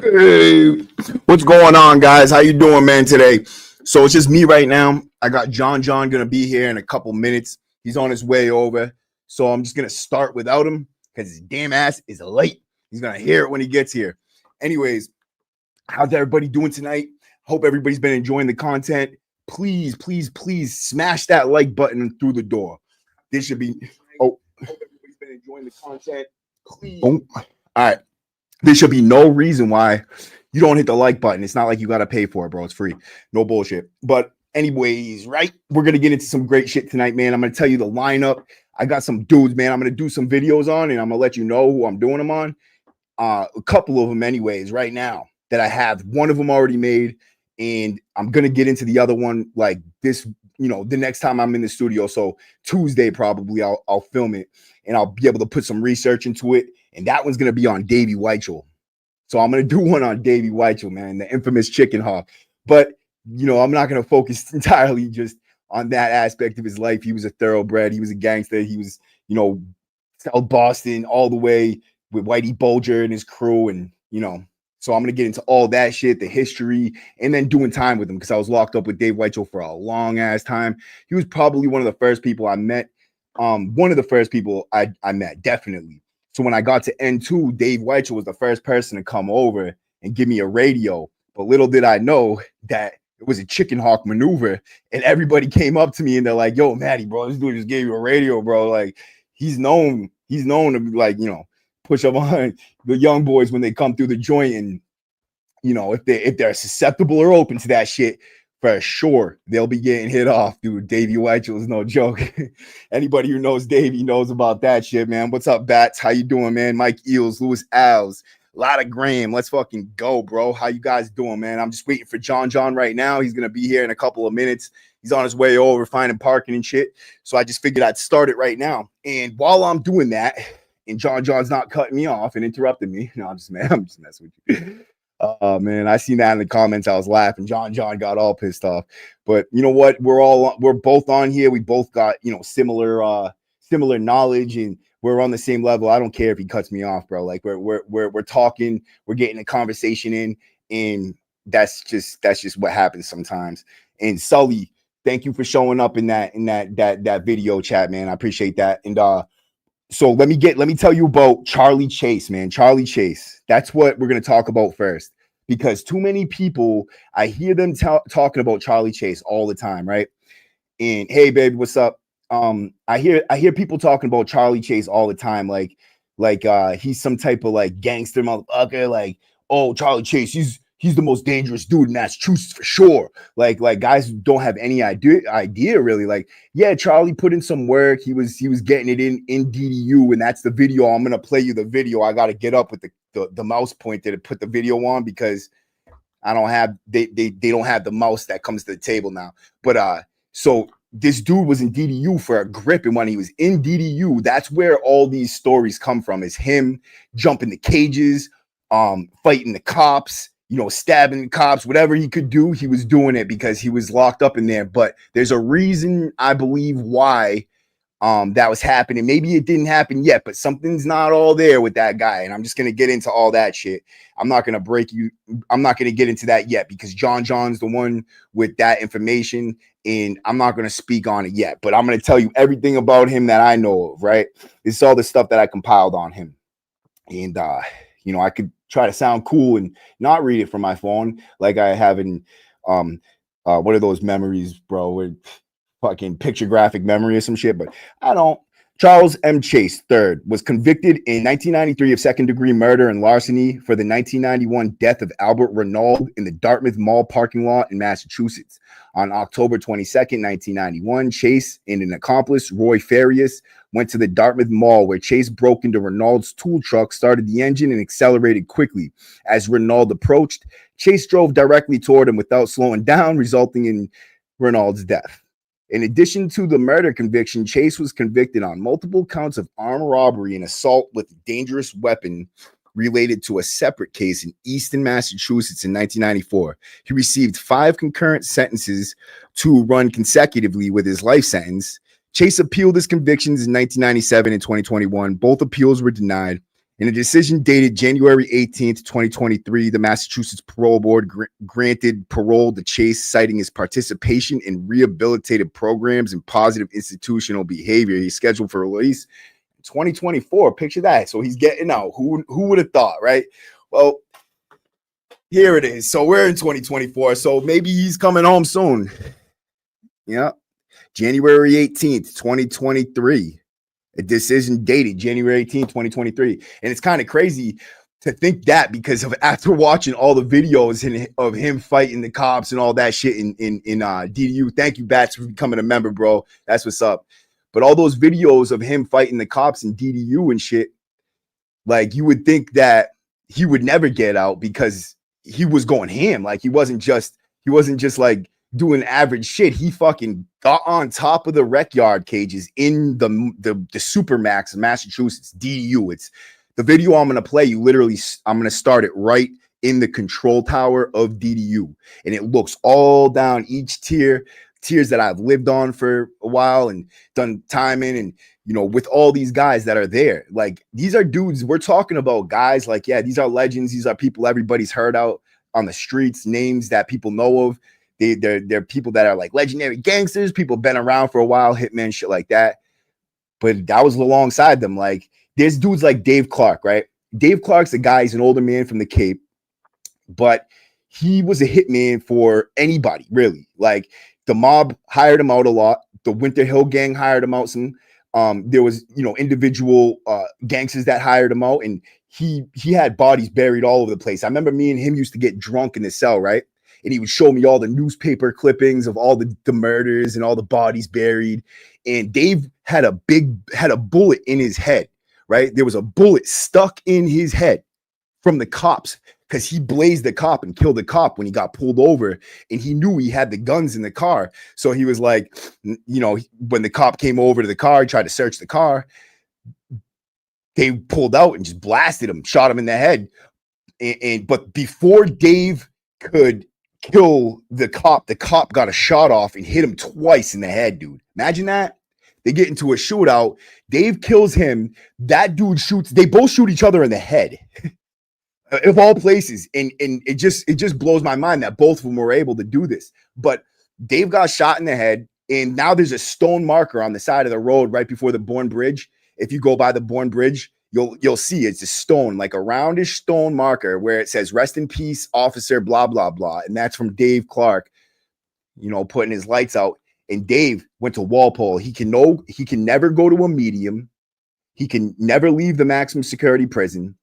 Hey, what's going on, guys? How you doing, man, today? So it's just me right now. I got John gonna be here in a couple minutes. He's on his way over. So I'm just gonna start without him because his damn ass is late. He's gonna hear it when he gets here. Anyways, how's everybody doing tonight? Hope everybody's been enjoying the content. Please, please, please smash that like button through the door. This should be. Oh, hope everybody's been enjoying the content. Please. Boom. All right. There should be no reason why you don't hit the like button. It's not like you got to pay for it, bro. It's free. No bullshit. But anyways, right? We're going to get into some great shit tonight, man. I'm going to tell you the lineup. I got some dudes, man. I'm going to do some videos on, and I'm going to let you know who I'm doing them on. A couple of them anyways right now that I have. One of them already made, and I'm going to get into the other one like this, the next time I'm in the studio. So Tuesday probably I'll film it, and I'll be able to put some research into it. And that one's going to be on Davey Weichel. So I'm going to do one on Davey Weichel, man, the infamous chicken hawk. But, I'm not going to focus entirely just on that aspect of his life. He was a thoroughbred. He was a gangster. He was, South Boston all the way with Whitey Bulger and his crew. And, so I'm going to get into all that shit, the history, and then doing time with him because I was locked up with Dave Weichel for a long ass time. He was probably one of the first people I met. One of the first people I met, definitely. So when I got to N2, Dave Weichel was the first person to come over and give me a radio. But little did I know that it was a chicken hawk maneuver. And everybody came up to me and they're like, yo, Matty, bro, this dude just gave you a radio, bro. Like, he's known to be like, push up on the young boys when they come through the joint. And, if they're susceptible or open to that shit, for sure, they'll be getting hit off, dude. Davey Weichel is no joke. Anybody who knows Davey knows about that shit, man. What's up, Bats? How you doing, man? Mike Eels, Louis Alves, a lot of Graham. Let's fucking go, bro. How you guys doing, man? I'm just waiting for John right now. He's going to be here in a couple of minutes. He's on his way over, finding parking and shit. So I just figured I'd start it right now. And while I'm doing that, and John's not cutting me off and interrupting me. No, I'm just messing with you. Oh man, I seen that in the comments. I was laughing. John got all pissed off. But you know what? We're both on here. We both got similar knowledge, and we're on the same level. I don't care if he cuts me off, bro. Like we're talking, we're getting a conversation in, and that's just what happens sometimes. And Sully, thank you for showing up in that video chat, man. I appreciate that. And so let me tell you about Charley Chase, man. Charley Chase. That's what we're going to talk about first, because too many people, I hear them talking about Charley Chase all the time, right? And hey, baby, what's up? I hear people talking about Charley Chase all the time, like he's some type of like gangster motherfucker, like, oh, Charley Chase, he's the most dangerous dude in Massachusetts for sure. Like guys don't have any idea really. Like, yeah, Charley put in some work. He was getting it in DDU, and that's the video. I'm gonna play you the video. I gotta get up with the mouse pointer to put the video on because I don't have they don't have the mouse that comes to the table now. But so this dude was in DDU for a grip, and when he was in DDU, that's where all these stories come from. Is him jumping the cages, fighting the cops, stabbing the cops, whatever he could do, he was doing it because he was locked up in there. But there's a reason, I believe, why that was happening. Maybe it didn't happen yet, but something's not all there with that guy. And I'm just going to get into all that shit. I'm not going to get into that yet because John's the one with that information, and I'm not going to speak on it yet. But I'm going to tell you everything about him that I know of, right? This is all the stuff that I compiled on him. And, I could try to sound cool and not read it from my phone like I have in what are those memories, bro, with fucking picture graphic memory or some shit, but I don't. Charles M. Chase III was convicted in 1993 of second-degree murder and larceny for the 1991 death of Albert Renaud in the Dartmouth Mall parking lot in Massachusetts. On October 22nd, 1991, Chase and an accomplice, Roy Farias, went to the Dartmouth Mall where Chase broke into Renaud's tool truck, started the engine, and accelerated quickly. As Renaud approached, Chase drove directly toward him without slowing down, resulting in Renaud's death. In addition to the murder conviction, Chase was convicted on multiple counts of armed robbery and assault with a dangerous weapon related to a separate case in Easton, Massachusetts in 1994. He received 5 concurrent sentences to run consecutively with his life sentence. Chase appealed his convictions in 1997 and 2021. Both appeals were denied, In a decision dated January 18th, 2023, the Massachusetts Parole Board granted parole to Chase, citing his participation in rehabilitative programs and positive institutional behavior. He's scheduled for release in 2024. Picture that. So he's getting out. Who would have thought, right? Well, here it is. So we're in 2024. So maybe he's coming home soon. Yeah. January 18th, 2023. A decision dated January 18th, 2023. And it's kind of crazy to think that, because of after watching all the videos of him fighting the cops and all that shit in DDU. Thank you, Bats, for becoming a member, bro. That's what's up. But all those videos of him fighting the cops in DDU and shit, like, you would think that he would never get out because he was going ham. Like, he wasn't just like doing average shit. He fucking got on top of the rec yard cages in the Supermax of Massachusetts, DDU. It's the video I'm going to play. I'm going to start it right in the control tower of DDU. And it looks all down each tiers that I've lived on for a while and done time in. And, you know, with all these guys that are there, like, these are dudes, we're talking about guys like, yeah, these are legends. These are people everybody's heard out on the streets, names that people know of. They're people that are like legendary gangsters, people been around for a while, hitmen, shit like that. But that was alongside them. Like, there's dudes like Dave Clark, right? Dave Clark's a guy, he's an older man from the Cape, but he was a hitman for anybody, really. Like, the mob hired him out a lot. The Winter Hill gang hired him out some. There was, you know, individual gangsters that hired him out, and he had bodies buried all over the place. I remember me and him used to get drunk in the cell, right? And he would show me all the newspaper clippings of all the murders and all the bodies buried. And Dave had a bullet in his head, right? There was a bullet stuck in his head from the cops because he blazed the cop and killed the cop when he got pulled over. And he knew he had the guns in the car. So he was like, you know, when the cop came over to the car, tried to search the car, they pulled out and just blasted him, shot him in the head. But before Dave could kill the cop got a shot off and hit him twice in the head, dude. Imagine that. They get into a shootout. Dave kills him. That dude shoots. They both shoot each other in the head, of all places. And it just blows my mind that both of them were able to do this. But Dave got shot in the head, and now there's a stone marker on the side of the road right before the Bourne Bridge. If you go by the Bourne Bridge, you'll see it's a stone, like a roundish stone marker where it says "Rest in peace, officer," blah blah blah, and that's from Dave Clark, you know, putting his lights out. And Dave went to Walpole. He can never go to a medium. He can never leave the maximum security prison.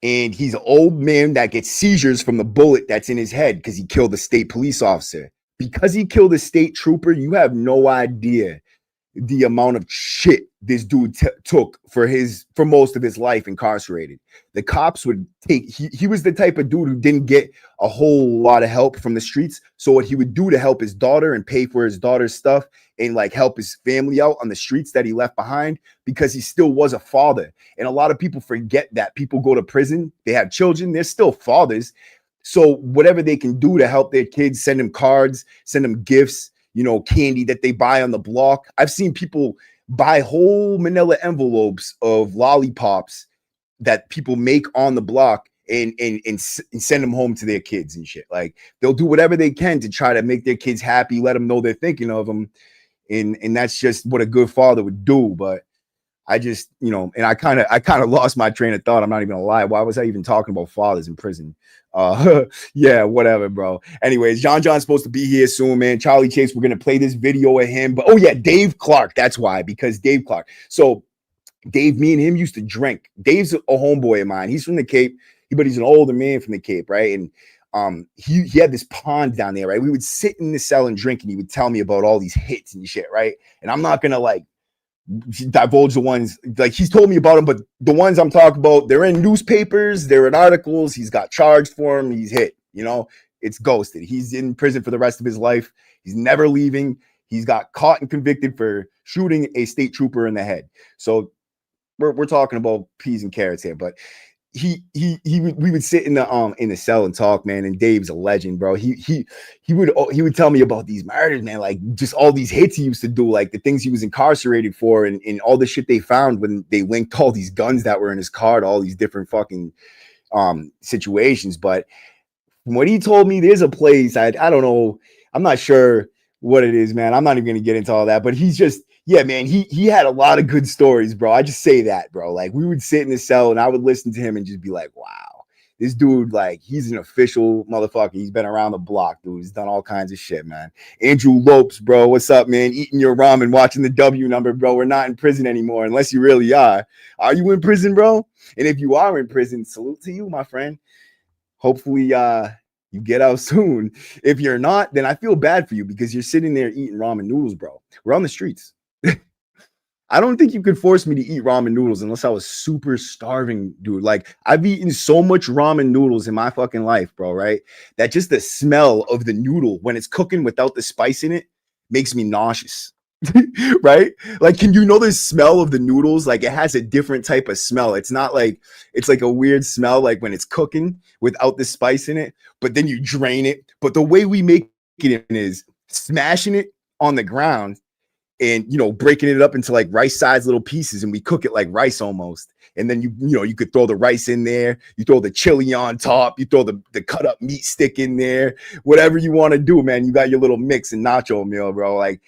And he's an old man that gets seizures from the bullet that's in his head because he killed a state police officer. Because he killed a state trooper, you have no idea the amount of shit this dude took for most of his life incarcerated. The cops would take, he was the type of dude who didn't get a whole lot of help from the streets. So what he would do to help his daughter and pay for his daughter's stuff and like help his family out on the streets that he left behind, because he still was a father. And a lot of people forget that people go to prison, they have children, they're still fathers. So whatever they can do to help their kids, send them cards, send them gifts, you know, candy that they buy on the block. I've seen people buy whole manila envelopes of lollipops that people make on the block and send them home to their kids and shit. Like, they'll do whatever they can to try to make their kids happy, let them know they're thinking of them. And that's just what a good father would do. But I just, you know, and I kind of lost my train of thought. I'm not even gonna lie. Why was I even talking about fathers in prison? Yeah, whatever, bro. Anyways, John's supposed to be here soon, man. Charley Chase, we're gonna play this video of him. But oh yeah, Dave Clark. That's why, because Dave Clark. So Dave, me and him used to drink. Dave's a homeboy of mine. He's from the Cape, but he's an older man from the Cape, right? And he had this pond down there, right? We would sit in the cell and drink, and he would tell me about all these hits and shit, right? And I'm not gonna like divulge the ones, like he's told me about them, but the ones I'm talking about, they're in newspapers, they're in articles. He's got charged for them. He's hit, you know, it's ghosted. He's in prison for the rest of his life. He's never leaving. He's got caught and convicted for shooting a state trooper in the head. So we're talking about peas and carrots here, but we would sit in the cell and talk, man. And Dave's a legend, bro. He would tell me about these murders, man, like just all these hits he used to do, like the things he was incarcerated for, and all the shit they found when they linked all these guns that were in his car to all these different fucking situations. But from what he told me, there's a place, I don't know, I'm not sure what it is, man. I'm not even gonna get into all that, but he's just, yeah, man, he had a lot of good stories, bro. I just say that, bro. Like, we would sit in the cell and I would listen to him and just be like, wow, this dude, like, he's an official motherfucker. He's been around the block, dude. He's done all kinds of shit, man. Andrew Lopes, bro, what's up, man? Eating your ramen, watching the W number, bro. We're not in prison anymore, unless you really are. Are you in prison, bro? And if you are in prison, salute to you, my friend. Hopefully, you get out soon. If you're not, then I feel bad for you because you're sitting there eating ramen noodles, bro. We're on the streets. I don't think you could force me to eat ramen noodles unless I was super starving, dude. Like, I've eaten so much ramen noodles in my fucking life, bro, right? That just the smell of the noodle when it's cooking without the spice in it makes me nauseous. Right? Like, can you know the smell of the noodles? Like, it has a different type of smell. It's not like, it's like a weird smell, like when it's cooking without the spice in it, but then you drain it. But the way we make it is smashing it on the ground and, you know, breaking it up into like rice sized little pieces, and we cook it like rice almost. And then you could throw the rice in there, you throw the chili on top, you throw the cut up meat stick in there, whatever you want to do, man. You got your little mix and nacho meal, bro. Like,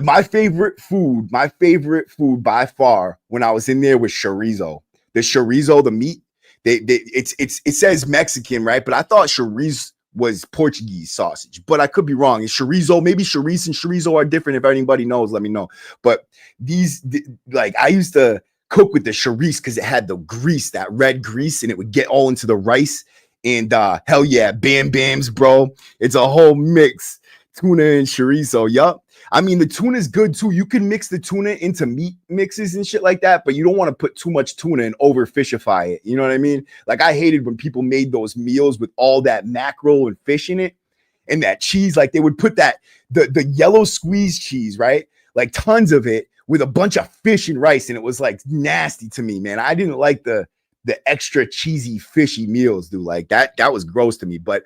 my favorite food by far when I was in there was chorizo. The chorizo, the meat, it says Mexican, right? But I thought chorizo was Portuguese sausage, but I could be wrong. It's chorizo, maybe chorizo and chorizo are different. If anybody knows, let me know. But like, I used to cook with the chorizo because it had the grease, that red grease, and it would get all into the rice. And hell yeah, bam bams, bro. It's a whole mix. Tuna and chorizo, yup. I mean, the tuna is good too. You can mix the tuna into meat mixes and shit like that, but you don't want to put too much tuna and over fishify it. You know what I mean? Like, I hated when people made those meals with all that mackerel and fish in it and that cheese. Like, they would put the yellow squeeze cheese, right? Like, tons of it with a bunch of fish and rice, and it was like nasty to me, man. I didn't like the extra cheesy fishy meals, dude. Like, that was gross to me. But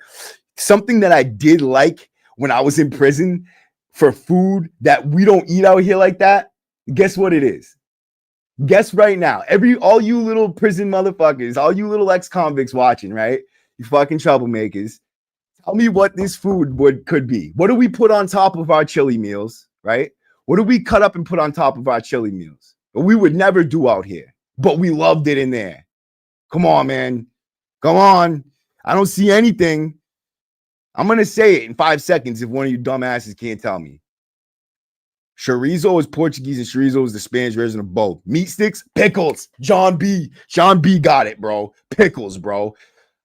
something that I did like when I was in prison for food that we don't eat out here like that, guess what it is? Guess right now. All you little prison motherfuckers, all you little ex-convicts watching, right? You fucking troublemakers. Tell me what this food could be. What do we put on top of our chili meals, right? What do we cut up and put on top of our chili meals? But we would never do out here, but we loved it in there. Come on, man. Come on. I don't see anything. I'm going to say it in 5 seconds if one of you dumbasses can't tell me. Chorizo is Portuguese and chorizo is the Spanish version of both. Meat sticks, pickles. John B got it, bro. Pickles, bro.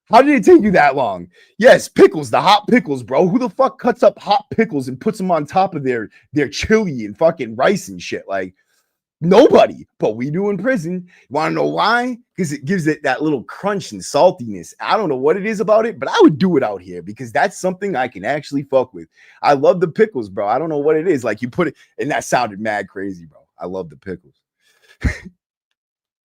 How did it take you that long? Yes, pickles, the hot pickles, bro. Who the fuck cuts up hot pickles and puts them on top of their chili and fucking rice and shit? Like, nobody, but we do in prison. You want to know why? Because it gives it that little crunch and saltiness. I don't know what it is about it, but I would do it out here because that's something I can actually fuck with. I love the pickles, bro. I don't know what it is. Like, you put it, and that sounded mad crazy, bro. I love the pickles.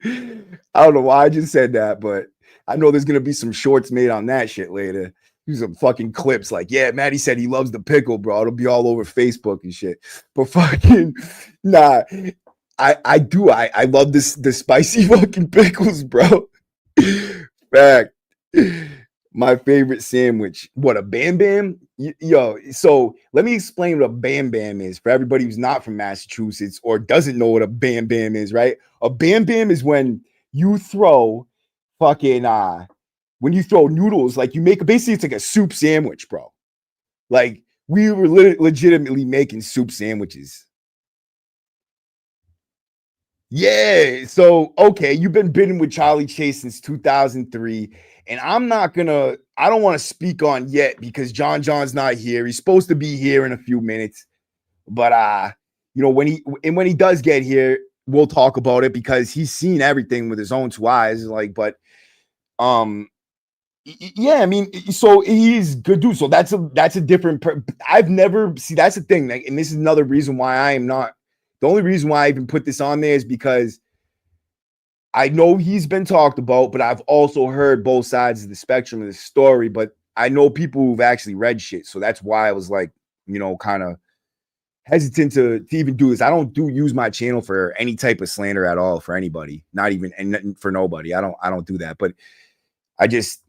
I don't know why I just said that, but I know there's going to be some shorts made on that shit later. Do some fucking clips like, yeah, Maddie said he loves the pickle, bro. It'll be all over Facebook and shit. But fucking, nah. I do. I love the spicy fucking pickles, bro. Fact. My favorite sandwich. What, a Bam Bam? Yo, so let me explain what a Bam Bam is for everybody who's not from Massachusetts or doesn't know what a Bam Bam is, right? A Bam Bam is when you throw fucking when you throw noodles, like you make basically it's like a soup sandwich, bro. Like, we were legitimately making soup sandwiches. Yeah, so okay, you've been bidding with Charley Chase since 2003, and I don't want to speak on yet because John's not here. He's supposed to be here in a few minutes, but when he does get here, we'll talk about it because he's seen everything with his own two eyes. Like, but yeah, I mean, so he's good dude. So that's a different. I've never see that's the thing, like, and this is another reason why I am not. The only reason why I even put this on there is because I know he's been talked about, but I've also heard both sides of the spectrum of the story. But I know people who've actually read shit, so that's why I was like, kind of hesitant to even do this. I don't use my channel for any type of slander at all for anybody, not even and for nobody. I don't do that, but I just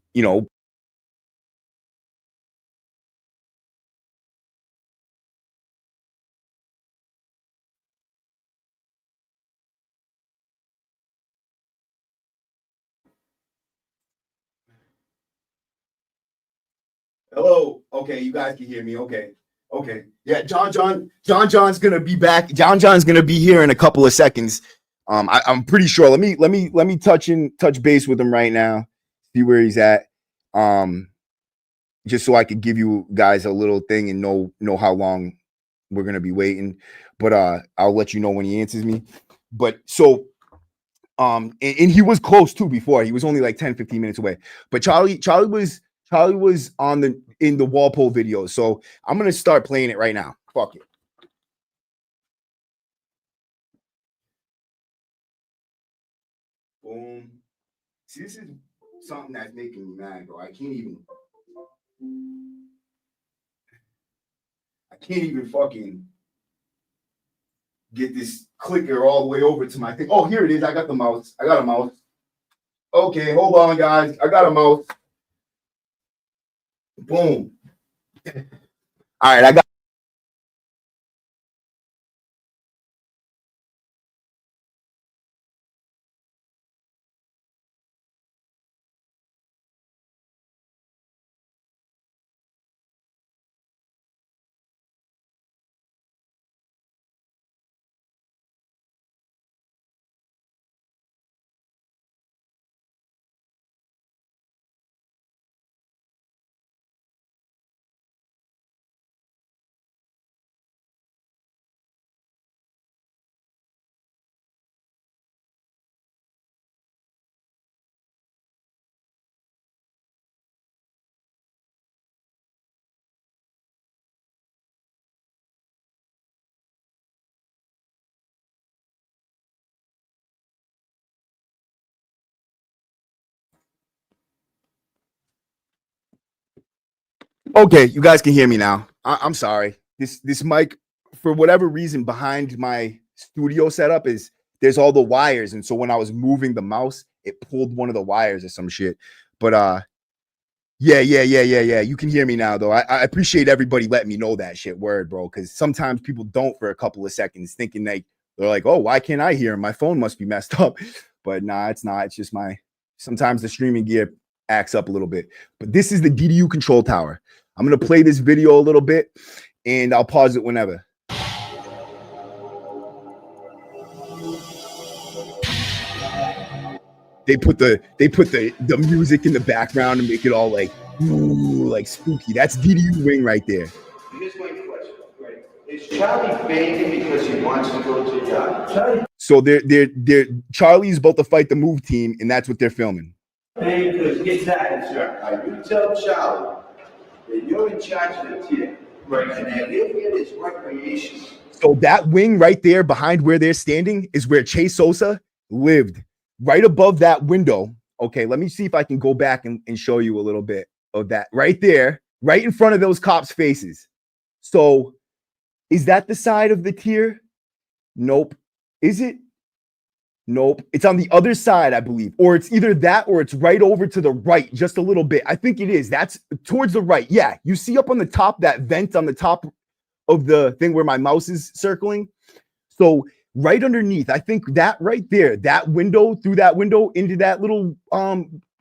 Hello. Okay, you guys can hear me. Okay. Okay. Yeah, John's gonna be back. John's gonna be here in a couple of seconds. I'm pretty sure. Let me touch base with him right now, see where he's at. Just so I could give you guys a little thing and know how long we're gonna be waiting. But I'll let you know when he answers me. But so and he was close too before. He was only like 10-15 minutes away. But Charley was in the Walpole video. So I'm gonna start playing it right now. Fuck it. Boom. See, this is something that's making me mad, bro. I can't even fucking get this clicker all the way over to my thing. Oh, here it is. I got the mouse. I got a mouse. Okay, hold on, guys. I got a mouse. Boom. All right, I got. Okay, you guys can hear me now. I'm sorry. This mic, for whatever reason, behind my studio setup is there's all the wires, and so when I was moving the mouse, it pulled one of the wires or some shit. But yeah. You can hear me now, though. I appreciate everybody letting me know that shit. Word, bro, because sometimes people don't for a couple of seconds, thinking they're like, oh, why can't I hear him? My phone must be messed up. But nah, it's not. It's just sometimes the streaming gear acts up a little bit. But this is the DDU control tower. I'm gonna play this video a little bit, and I'll pause it whenever. They put the music in the background and make it all like spooky. That's DDU wing right there. Here's my question. Right. Is Charley faking because he wants to go to the yacht? So they're Charley's about to fight the move team, and that's what they're filming. Exactly, sir. You tell Charley that you're in charge of the team, right? And that if it is recreation. So that wing right there behind where they're standing is where Chase Sosa lived. Right above that window. Okay, let me see if I can go back and show you a little bit of that right there, right in front of those cops' faces. So is that the side of the tier? Nope. Is it? Nope. It's on the other side, I believe. Or it's either that or it's right over to the right, just a little bit. I think it is. That's towards the right. Yeah. You see up on the top, that vent on the top of the thing where my mouse is circling. So right underneath, I think that right there, that window, through that window into that little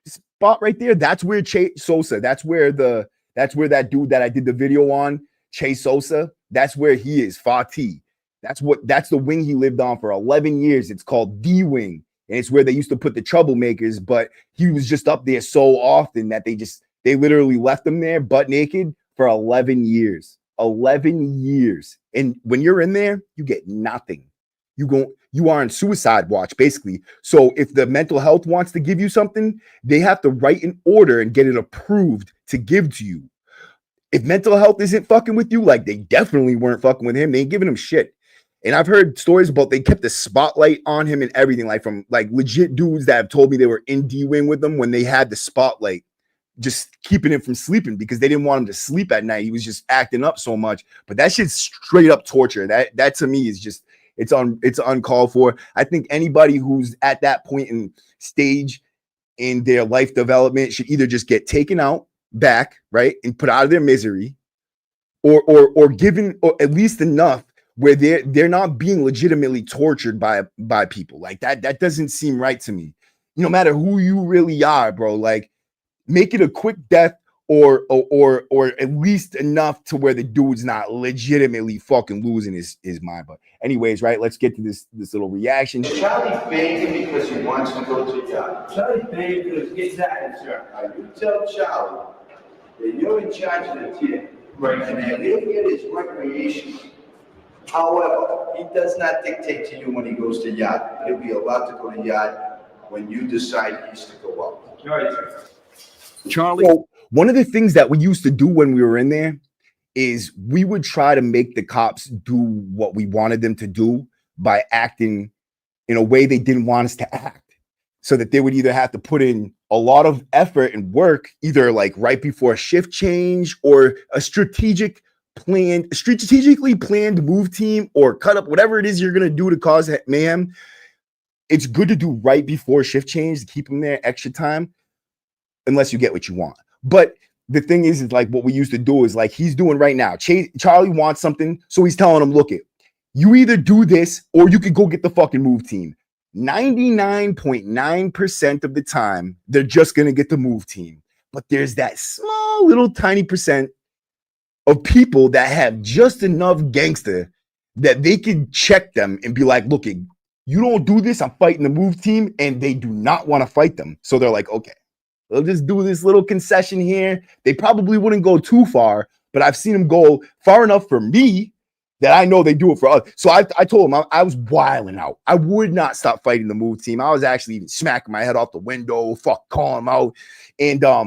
spot right there, that's where Chase Sosa, that's where that dude that I did the video on, Chase Sosa, that's where he is, Fatih. That's the wing he lived on for 11 years. It's called D Wing. And it's where they used to put the troublemakers, but he was just up there so often that they literally left him there butt naked for 11 years. 11 years. And when you're in there, you get nothing. You are on suicide watch, basically. So if the mental health wants to give you something, they have to write an order and get it approved to give to you. If mental health isn't fucking with you, like they definitely weren't fucking with him, they ain't giving him shit. And I've heard stories about they kept the spotlight on him and everything, like from like legit dudes that have told me they were in D-Wing with them when they had the spotlight, just keeping him from sleeping because they didn't want him to sleep at night. He was just acting up so much. But that shit's straight up torture. That to me is just it's uncalled for. I think anybody who's at that point in stage in their life development should either just get taken out back, right, and put out of their misery, or given or at least enough where they're not being legitimately tortured by people. Like that doesn't seem right to me. No matter who you really are, bro, like make it a quick death or at least enough to where the dude's not legitimately fucking losing his mind. But anyways, right, let's get to this little reaction. Charley begging because he wants to go to yacht. Charley begging because exactly, sir. You tell Charley that you're in charge of the team, right? And that he'll get his recreation. However, he does not dictate to you when he goes to yacht. He'll be allowed to go to yacht when you decide he's to go out. Right, sir. Charley, so one of the things that we used to do when we were in there is we would try to make the cops do what we wanted them to do by acting in a way they didn't want us to act, so that they would either have to put in a lot of effort and work, either like right before a shift change or a strategically planned move team, or cut up whatever it is you're going to do to cause mayhem. It's good to do right before shift change to keep them there extra time, unless you get what you want. But the thing is like what we used to do is like he's doing right now. Charley wants something, so he's telling him, look, you either do this or you could go get the fucking move team. 99.9% of the time, they're just going to get the move team. But there's that small little tiny percent of people that have just enough gangster that they can check them and be like, look, you don't do this, I'm fighting the move team, and they do not want to fight them. So they're like, okay, they'll just do this little concession here. They probably wouldn't go too far, but I've seen them go far enough for me that I know they do it for others. So I told him I was wilding out. I would not stop fighting the move team. I was actually even smacking my head off the window, calling them out. And I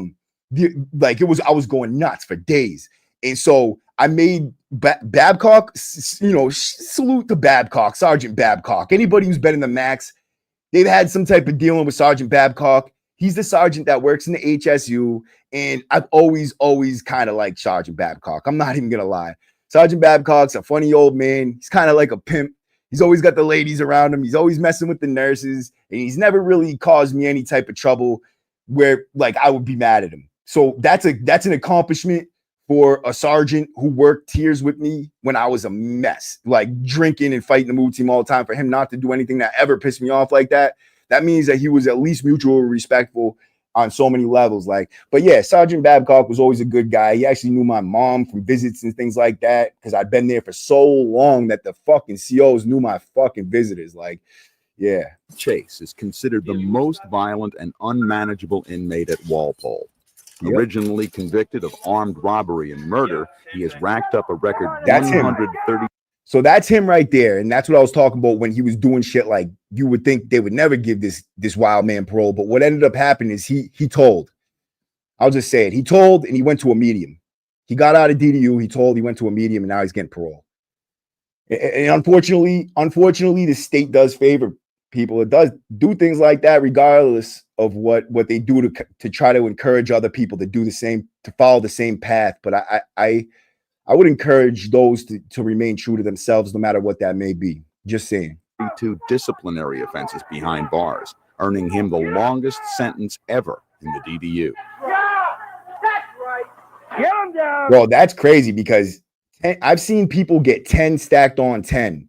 was going nuts for days. And so I made Babcock, salute to Babcock, Sergeant Babcock. Anybody who's been in the Max, they've had some type of dealing with Sergeant Babcock. He's the sergeant that works in the HSU, and I've always kind of liked Sergeant Babcock. I'm not even going to lie. Sergeant Babcock's a funny old man. He's kind of like a pimp. He's always got the ladies around him. He's always messing with the nurses, and he's never really caused me any type of trouble where like I would be mad at him. So that's an accomplishment for a sergeant who worked tiers with me when I was a mess, like drinking and fighting the move team all the time. For him not to do anything that ever pissed me off like that, that means that he was at least mutually respectful on so many levels. Like, but yeah, Sergeant Babcock was always a good guy. He actually knew my mom from visits and things like that because I'd been there for so long that the fucking COs knew my fucking visitors. Like, yeah. Chase is considered the most violent and unmanageable inmate at Walpole. Yep. Originally convicted of armed robbery and murder, he has racked up a record 130. So that's him right there. And that's what I was talking about when he was doing shit like you would think they would never give this wild man parole. But what ended up happening is he told. I'll just say it. He told and he went to a medium. He got out of DDU. He told, he went to a medium, and now he's getting parole. And unfortunately, the state does favor people. It does do things like that regardless of what they do to try to encourage other people to do the same, to follow the same path. But I would encourage those to remain true to themselves, no matter what that may be. Just saying. 2 disciplinary offenses behind bars, earning him the longest sentence ever in the DDU. Yeah, that's right. Get him down. Well, that's crazy because I've seen people get 10 stacked on 10.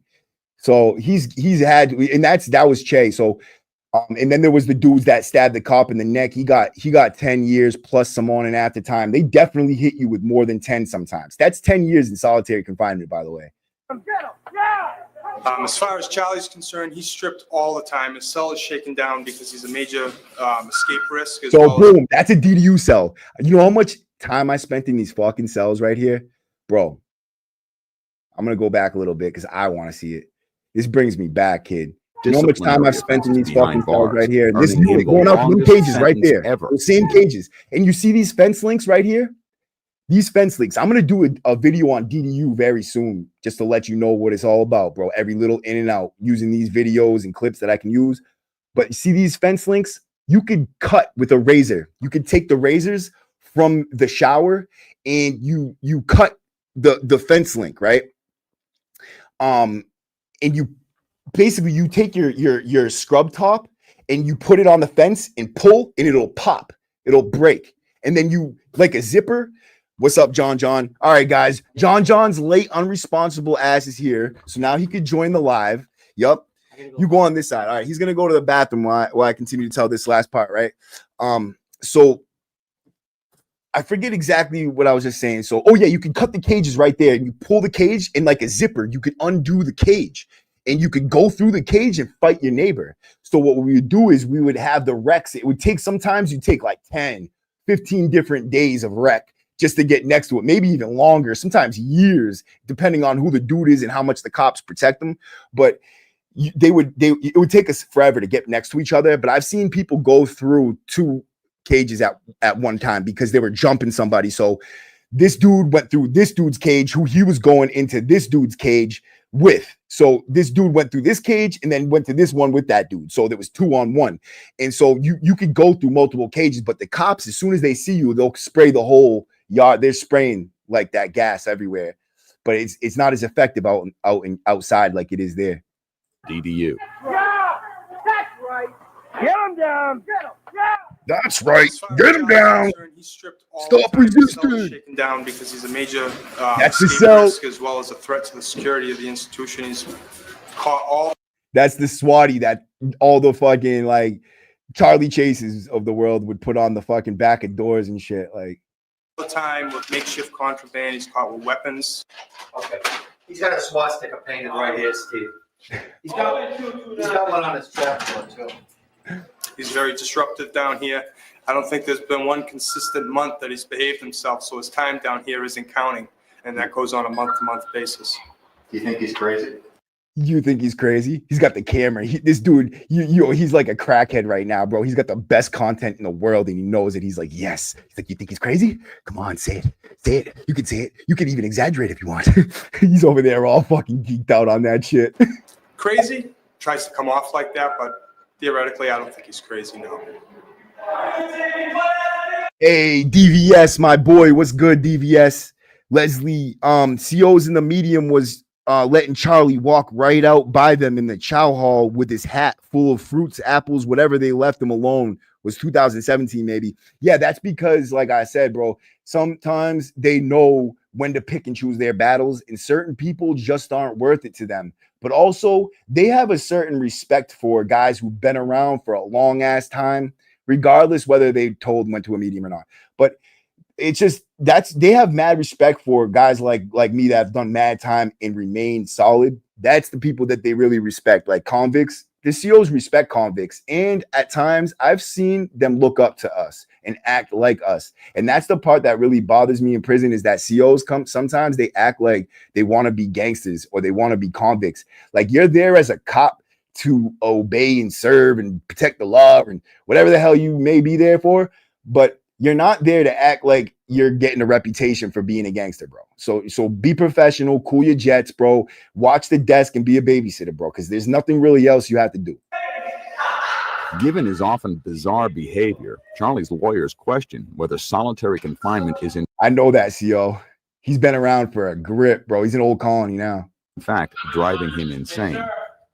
So he's had, and that was Che. So, and then there was the dudes that stabbed the cop in the neck. He got 10 years plus some on and after time. They definitely hit you with more than 10 sometimes. That's 10 years in solitary confinement, by the way. As far as Charley's concerned, he's stripped all the time. His cell is shaken down because he's a major escape risk. Boom, that's a DDU cell. You know how much time I spent in these fucking cells right here? Bro, I'm going to go back a little bit because I want to see it. This brings me back, kid. You know how much time I've spent in these fucking cells right here? This unit going up them cages right there. The same cages. And you see these fence links right here? these fence links, I'm going to do a video on DDU very soon, just to let you know what it's all about, bro. Every little in and out using these videos and clips that I can use. But you see these fence links, you could cut with a razor. You could take the razors from the shower and you cut the fence link, right? And you basically you take your scrub top and you put it on the fence and pull, and it'll pop, it'll break. And then you, like a zipper. What's up, John? All right, guys. John's late, unresponsible ass is here. So now he could join the live. Yup. You go on this side. All right. He's going to go to the bathroom while I continue to tell this last part, right? So I forget exactly what I was just saying. So, oh yeah, you can cut the cages right there. And you pull the cage, and like a zipper, you could undo the cage. And you could go through the cage and fight your neighbor. So what we would do is we would have the wrecks. It would take, sometimes you take like 10, 15 different days of wreck just to get next to it, maybe even longer, sometimes years, depending on who the dude is and how much the cops protect them. But it would take us forever to get next to each other. But I've seen people go through 2 cages at one time because they were jumping somebody. So this dude went through this dude's cage, who he was going into this dude's cage with. So this dude went through this cage and then went to this one with that dude. So there was 2-on-1. And so you could go through multiple cages, but the cops, as soon as they see you, they'll spray the whole yard. They're spraying like that gas everywhere, but it's not as effective outside like it is there. DDU. Yeah, that's right. Get him down. Get him. Yeah. That's right. Get him down. He stripped all Stop the time. His cell resisting. is shaken down because he's a major That's the escape cell. risk, as well as a threat to the security of the institution. He's caught all. That's the swatty that all the fucking like Charley Chases of the world would put on the fucking back of doors and shit. Like the time with makeshift contraband. He's caught with weapons. Okay. He's got a swastika painted right here, Steve. He's got one on his trapdoor too. He's very disruptive down here. I don't think there's been one consistent month that he's behaved himself. So his time down here isn't counting, and that goes on a month-to-month basis. Do you think he's crazy? You think he's crazy? He's got the camera. This dude, he's like a crackhead right now, bro. He's got the best content in the world, and he knows it. He's like, yes. He's like, you think he's crazy? Come on, say it. Say it. You can say it. You can even exaggerate if you want. He's over there all fucking geeked out on that shit. Crazy? Tries to come off like that, but theoretically, I don't think he's crazy, no. Hey, DVS, my boy. What's good, DVS? Leslie, COs in the medium was letting Charley walk right out by them in the chow hall with his hat full of fruits, apples, whatever they left him alone. Was 2017 maybe. Yeah, that's because, like I said, bro, sometimes they know when to pick and choose their battles, and certain people just aren't worth it to them. But also, they have a certain respect for guys who've been around for a long ass time, regardless whether they told went to a medium or not. But it's just they have mad respect for guys like me that have done mad time and remained solid. That's the people that they really respect, like convicts. The COs respect convicts, and at times I've seen them look up to us and act like us. And that's the part that really bothers me in prison, is that COs sometimes they act like they want to be gangsters or they want to be convicts. Like, you're there as a cop to obey and serve and protect the law and whatever the hell you may be there for, but you're not there to act like you're getting a reputation for being a gangster, bro. So be professional, cool your jets, bro. Watch the desk and be a babysitter, bro, because there's nothing really else you have to do. Given his often bizarre behavior, Charley's lawyers question whether solitary confinement is in I know that, CO. He's been around for a grip, bro. He's an old colony now. fact driving him insane.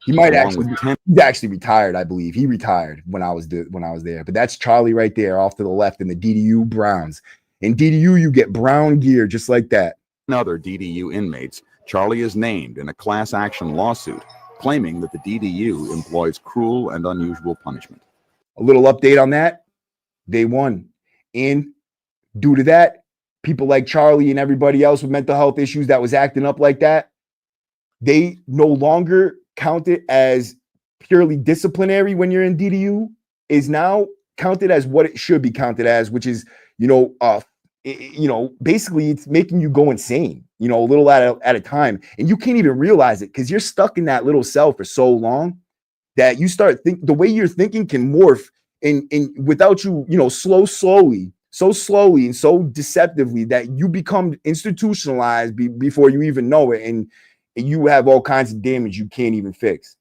He might Along actually with 10 he's actually retired, I believe. He retired when I was there. But that's Charley right there off to the left in the DDU Browns. In DDU, you get brown gear just like that. other DDU inmates, Charley is named in a class action lawsuit claiming that the DDU employs cruel and unusual punishment. A little update on that. They won. And due to that, people like Charley and everybody else with mental health issues that was acting up like that, they no longer count it as purely disciplinary when you're in DDU, is now counted as what it should be counted as, which is, basically it's making you go insane, a little at a time. And you can't even realize it because you're stuck in that little cell for so long that you start the way you're thinking can morph in without you, slowly so slowly and so deceptively that you become institutionalized before you even know it, and you have all kinds of damage you can't even fix.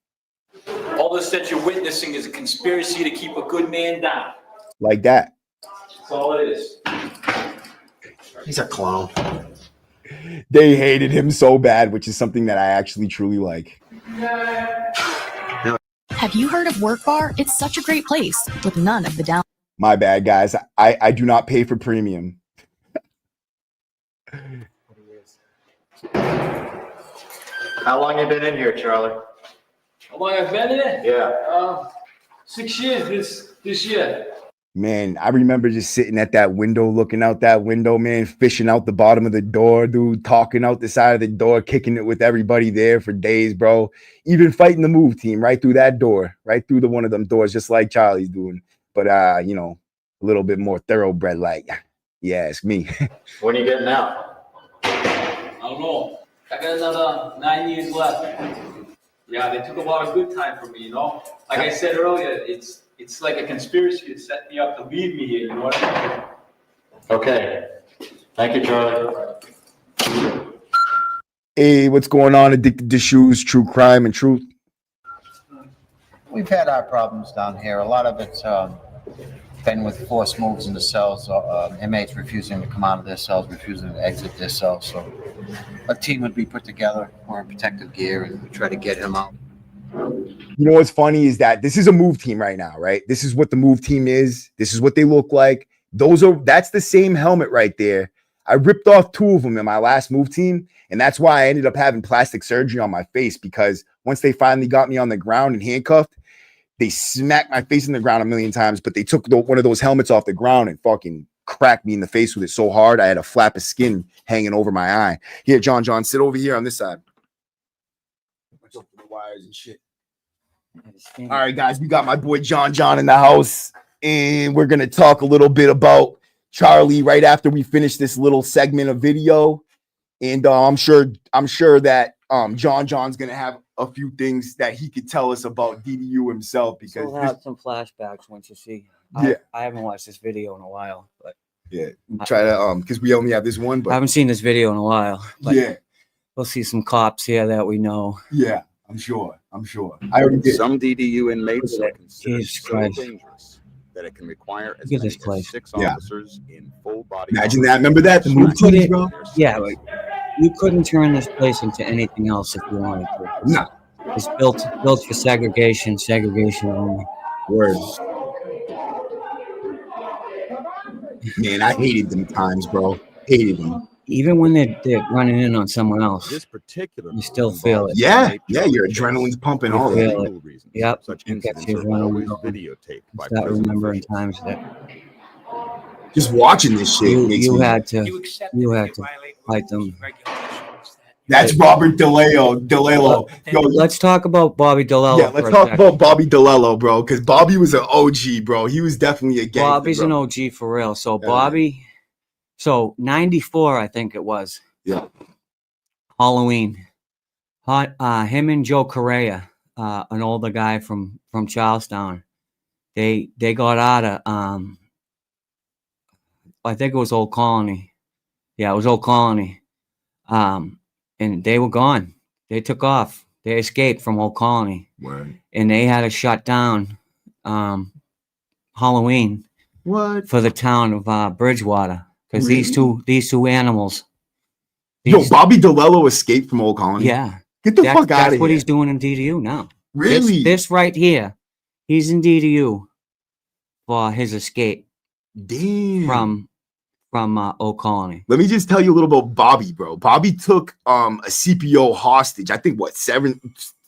All this that you're witnessing is a conspiracy to keep a good man down. Like that. That's all it is. He's a clown. They hated him so bad, which is something that I actually truly like. Have you heard of Work Bar? It's such a great place with none of the down. My bad, guys. I do not pay for premium. How long you been in here, Charlie? How long I've been in it? Yeah. 6 years this year. Man, I remember just sitting at that window, looking out that window, man, fishing out the bottom of the door, dude, talking out the side of the door, kicking it with everybody there for days, bro. Even fighting the move team right through that door, right through one of them doors, just like Charlie's doing. But, you know, a little bit more thoroughbred, like, you ask me. When are you getting out? I don't know. I got another 9 years left. Yeah, they took a lot of good time from me, you know? Like I said earlier, it's like a conspiracy to set me up to leave me here, you know what I mean? Okay. Thank you, Charlie. Hey, what's going on? Addicted to Shoes, True Crime and Truth. We've had our problems down here. A lot of it's been with forced moves in the cells, inmates refusing to come out of their cells, refusing to exit their cells. So a team would be put together, wearing protective gear, and we try to get him out. You know what's funny is that this is a move team right now, right? This is what the move team is. This is what they look like. That's the same helmet right there. I ripped off 2 of them in my last move team, and that's why I ended up having plastic surgery on my face, because once they finally got me on the ground and handcuffed, they smacked my face in the ground a million times, but they took one of those helmets off the ground and fucking cracked me in the face with it so hard I had a flap of skin hanging over my eye. Here, John, sit over here on this side. Watch out for the wires and shit. All right, guys, we got my boy John in the house, and we're gonna talk a little bit about Charley right after we finish this little segment of video. And I'm sure that John's gonna have a few things that he could tell us about DDU himself, because we'll have some flashbacks once you see. Yeah, I haven't watched this video in a while, but yeah, try to because we only have this one. But I haven't seen this video in a while. But yeah, we'll see some cops here that we know. Yeah, I'm sure. I already did. Some DDU inmates are considered Jesus so Christ. dangerous that it can require as Look at many this place. as 6 Yeah. officers in full body. Imagine that. Remember that? The You move team, couldn't- bro? Yeah, but you couldn't turn this place into anything else if you wanted to. No. It's built for segregation only. Word. Man, I hated them times, bro. Hated them. Even when they're running in on someone else. This particular You still feel it. Yeah, your adrenaline's pumping all You that. feel legal reasons. Yep. Such You get incidents your are always adrenaline going. videotaped by Start prison remembering officials. times that Just watching this shit makes you me. had to fight them. That's Robert DeLello. Yo, Let's talk about Bobby DeLello. yeah, let's for a talk second. about Bobby DeLello, bro, because Bobby was an OG, bro. He was definitely a gangster. Bobby's bro. an OG for real. So Yeah. Bobby, so 94, I think it was. Yeah. Halloween. Him and Joe Correa, an older guy from Charlestown. They got out of I think it was Old Colony. Yeah, it was Old Colony. And they were gone. They took off. They escaped from Old Colony. Word. And they had to shut down Halloween What? for the town of Bridgewater, because these two animals. Yo, Bobby DeLello escaped from Old Colony. Yeah, Get the fuck out of that's here. what he's doing in DDU now. Really? This right here, he's in DDU for his escape Damn. from Old Colony. Let me just tell you a little about Bobby, bro. Bobby took a CPO hostage. I think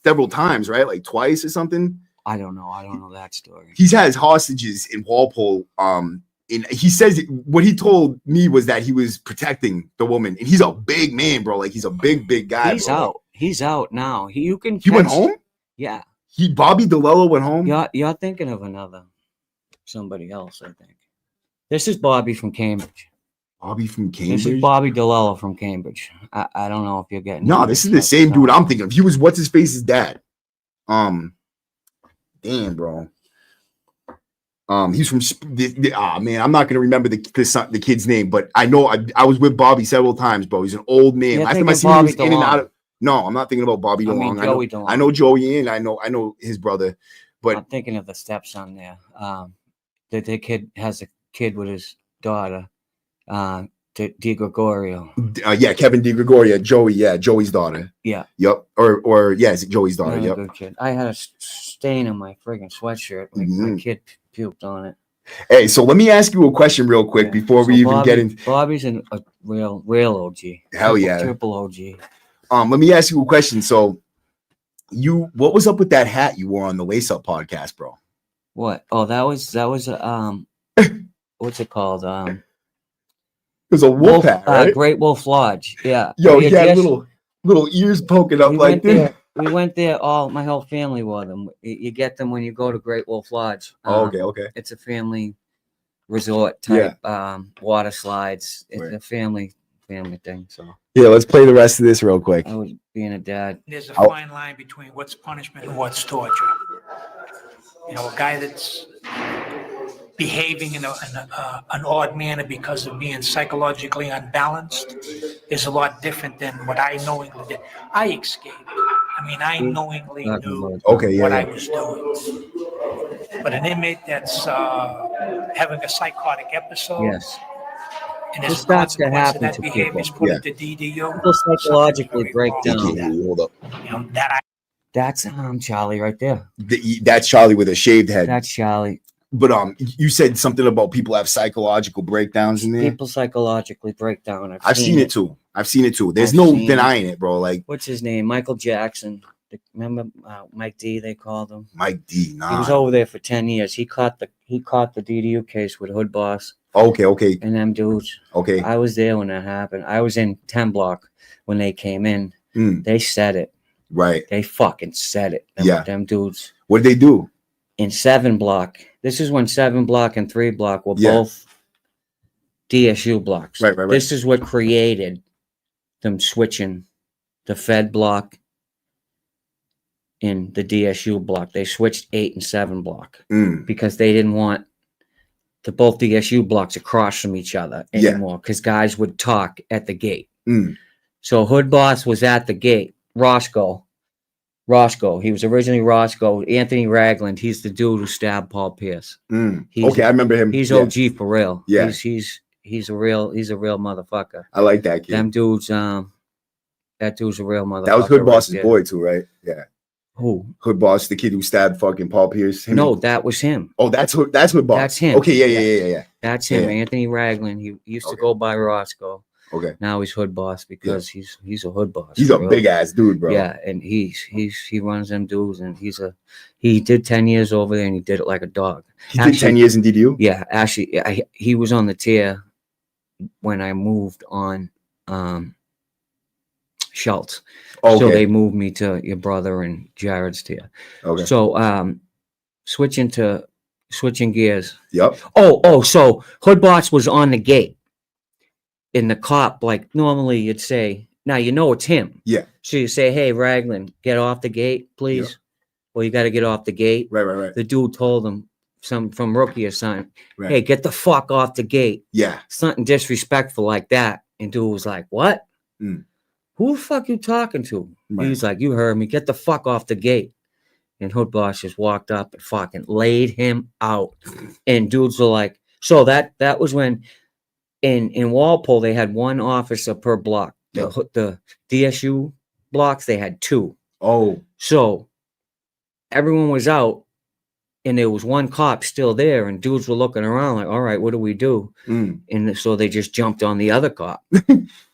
several times, right? Like twice or something. I don't know that story. He's had hostages in Walpole. And he says what he told me was that he was protecting the woman, and he's a big man, bro. Like he's a big guy. He's bro. out. He's out now. He went home. Yeah. Bobby DeLello went home. You're thinking of somebody else, I think. This is Bobby from Cambridge. Bobby from This Cambridge. is Bobby DeLello from Cambridge. I don't know if you're getting. No, this is the same dude I'm thinking of. He was what's his face's dad. Damn, bro. He's from man, I'm not gonna remember the kid's name, but I know I was with Bobby several times, bro. He's an old man. You're Last time I thinking seen him, he was Bobby in and out DeLong. of. No, I'm not thinking about Bobby I mean, DeLong. Joey DeLong. I know Joey, and I know his brother, but I'm thinking of the stepson there. The kid has a kid with his daughter, Di Gregorio. yeah, Kevin DiGregorio, Joey, yeah, Joey's daughter. Yeah. Yep. Or yeah, it's Joey's daughter. Another Yep. good kid. I had a stain on my friggin' sweatshirt. My kid puked on it. Hey, so let me ask you a question real quick before we even get into. Bobby's a real OG. Hell yeah. Triple OG. Let me ask you a question. So, what was up with that hat you wore on the Lace Up podcast, bro? What? Oh, that was what's it called? It was a wolf hat, right? Great Wolf Lodge. Yeah. Yo, he had little ears poking up like this. We went there. My whole family wore them. You get them when you go to Great Wolf Lodge. Okay. It's a family resort type. Water slides. It's a family thing. So yeah, let's play the rest of this real quick. I was being a dad. There's a fine line between what's punishment and what's torture. You know, a guy that's behaving in an odd manner because of being psychologically unbalanced is a lot different than what I knowingly did. I escaped. I mean, I knowingly knew what I was doing. But an inmate that's having a psychotic episode, yes, and there's this starts to happen that to behavior people. is put into DDU. People psychologically break down. Hold up. You know, that That's Charlie right there. That's Charlie with a shaved head. That's Charlie. But you said something about people have psychological breakdowns in there. People psychologically break down. I've seen it too. There's no denying it, bro. Like, what's his name? Michael Jackson. Remember Mike D? They called him Mike D. Nah. He was over there for 10 years. He caught the DDU case with Hood Boss. Okay. And them dudes. Okay. I was there when that happened. I was in 10 block when they came in. They said it. Right. They fucking said it. Them dudes. What did they do? In 7 block. This is when 7 block and 3 block were both DSU blocks. Right. This is what created them switching the Fed block in the DSU block. They switched 8 and 7 block because they didn't want both DSU blocks across from each other anymore because guys would talk at the gate. So Hood Boss was at the gate. Roscoe. He was originally Roscoe. Anthony Ragland. He's the dude who stabbed Paul Pierce. Okay, I remember him. He's OG for real. Yeah. He's a real motherfucker. I like that kid. Them dudes, that dude's a real motherfucker. That was Hood Boss's boy too, right? Yeah. Who? Hood Boss, the kid who stabbed fucking Paul Pierce. No, that was him. Oh, that's Hood Boss. That's him. Okay, yeah. That's him. Anthony Ragland. He used to go by Roscoe. Okay. Now he's Hood Boss because he's a Hood Boss. He's a big ass dude, bro. Yeah, and he runs them dudes, and he did 10 years over there, and he did it like a dog. He did 10 years in DDU? Yeah, actually, he was on the tier when I moved on Schultz. Okay. So they moved me to your brother and Jared's tier. Okay. So switching gears. Yep. Oh, so Hood Boss was on the gate. In the cop, like normally you'd say, now you know it's him. Yeah. So you say, hey, Ragland, get off the gate, please. Yeah. Well, you got to get off the gate. Right. The dude told him, some from rookie or something, hey, get the fuck off the gate. Yeah. Something disrespectful like that. And dude was like, what? Who the fuck you talking to? Right. He's like, you heard me. Get the fuck off the gate. And Hood Boss just walked up and fucking laid him out. And dudes were like, so that was when in Walpole, they had 1 officer per block. The DSU blocks, they had 2. Oh. So everyone was out, and there was 1 cop still there, and dudes were looking around like, all right, what do we do? And so they just jumped on the other cop.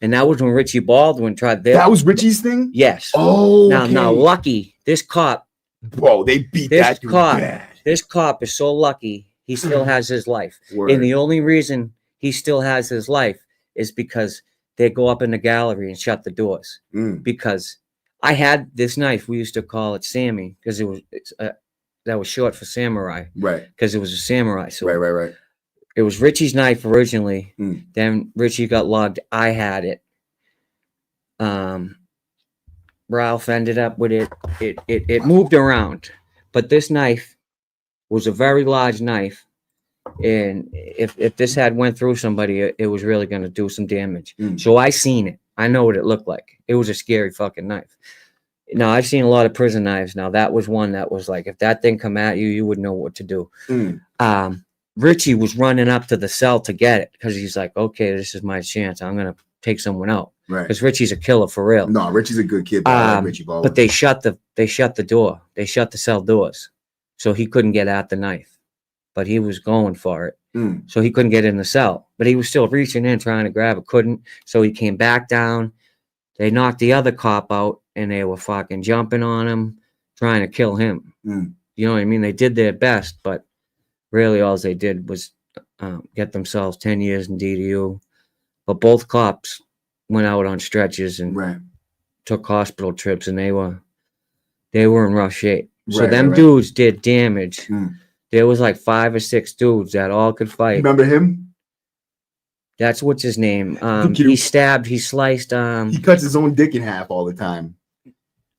And that was when Richie Baldwin tried that. That was Richie's thing? Yes. Oh, Now, lucky, this cop. Bro, they beat that dude bad. This cop is so lucky, he still has his life. Word. And the only reason he still has his life is because they go up in the gallery and shut the doors. Because I had this knife. We used to call it Sammy because that was short for samurai. Right. Because it was a samurai. So right. It was Richie's knife originally. Then Richie got lugged. I had it. Ralph ended up with it. It moved around. But this knife was a very large knife. And if this had went through somebody, it was really going to do some damage. Mm. So I seen it. I know what it looked like. It was a scary fucking knife. Now, I've seen a lot of prison knives. Now, that was one that was like, if that thing come at you, you would know what to do. Mm. Richie was running up to the cell to get it because he's like, okay, this is my chance. I'm going to take someone out. Right. Because Richie's a killer for real. No, Richie's a good kid. But I like Richie Ball. But they shut the door. They shut the cell doors. So he couldn't get at the knife. But he was going for it. Mm. So he couldn't get in the cell. But he was still reaching in, trying to grab it. Couldn't. So he came back down. They knocked the other cop out, and they were fucking jumping on him, trying to kill him. Mm. You know what I mean? They did their best, but really all they did was get themselves 10 years in DDU. But both cops went out on stretches and took hospital trips, and they were in rough shape. So them dudes did damage. Mm. There was like 5 or 6 dudes that all could fight. Remember him? That's what's his name. He sliced. He cuts his own dick in half all the time.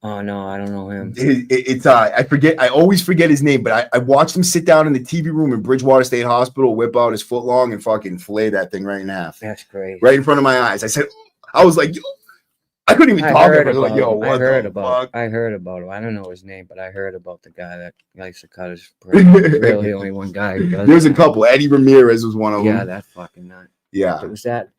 Oh no, I don't know him. It's I forget. I always forget his name, but I watched him sit down in the TV room in Bridgewater State Hospital, whip out his foot long, and fucking fillet that thing right in half. That's crazy. Right in front of my eyes. I was like, yo, I couldn't even talk about it. Like, yo, what I heard the about fuck? I heard about him. I don't know his name, but I heard about the guy that likes to cut his. Really, only one guy who does. There's a couple. Eddie Ramirez was one of them. Yeah, that fucking nut. Yeah. It was that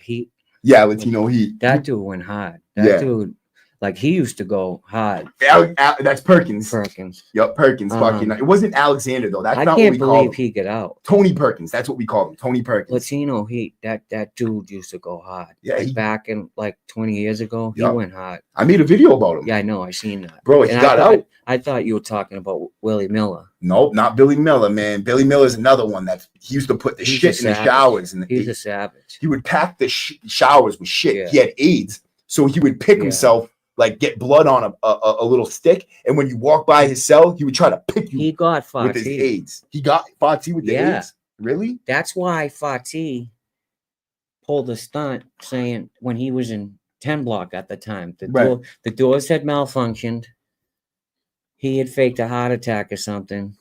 Heat. Yeah, Latino Heat. That dude went hard. That dude, like he used to go hard. That's Perkins. Perkins. Yep, Perkins. Fucking. It wasn't Alexander though. That's I not can't what we called believe him. he got out. Tony Perkins. That's what we called him. Tony Perkins. Latino Heat. That dude used to go hard. Yeah, like back in like 20 years ago, he went hard. I made a video about him. Yeah, I know. I seen that. Bro, he got out. I thought you were talking about Willie Miller. Nope, not Billy Miller, man. Billy Miller's another one that he used to put the shit in the showers. And he's a savage. He would pack the showers with shit. Yeah. He had AIDS, so he would pick himself, like get blood on a little stick, and when you walk by his cell, he would try to pick you. He got Fati with his AIDS. He got Fati with the AIDS. Really? That's why Fati pulled a stunt saying when he was in 10 block at the time, the doors had malfunctioned. He had faked a heart attack or something,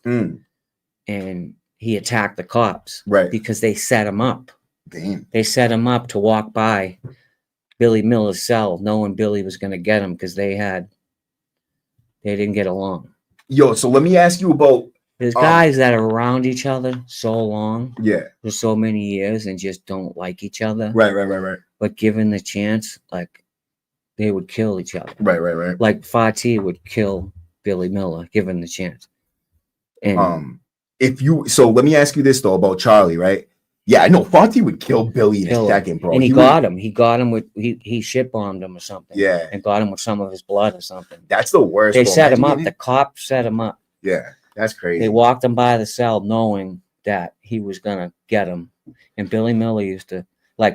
and he attacked the cops, because they set him up. Damn. They set him up to walk by Billy Miller's cell, knowing Billy was going to get him because they didn't get along. Yo, so let me ask you about. There's guys that are around each other so long, for so many years, and just don't like each other. Right. But given the chance, like they would kill each other. Right. Like Fati would kill Billy Miller, given the chance. And so let me ask you this though about Charley, right? Yeah, I know Fati would kill Billy in a second, bro. And he got him. He got him with he shit bombed him or something. Yeah. And got him with some of his blood or something. That's the worst. They set him up. The cops set him up. Yeah, that's crazy. They walked him by the cell knowing that he was gonna get him. And Billy Miller used to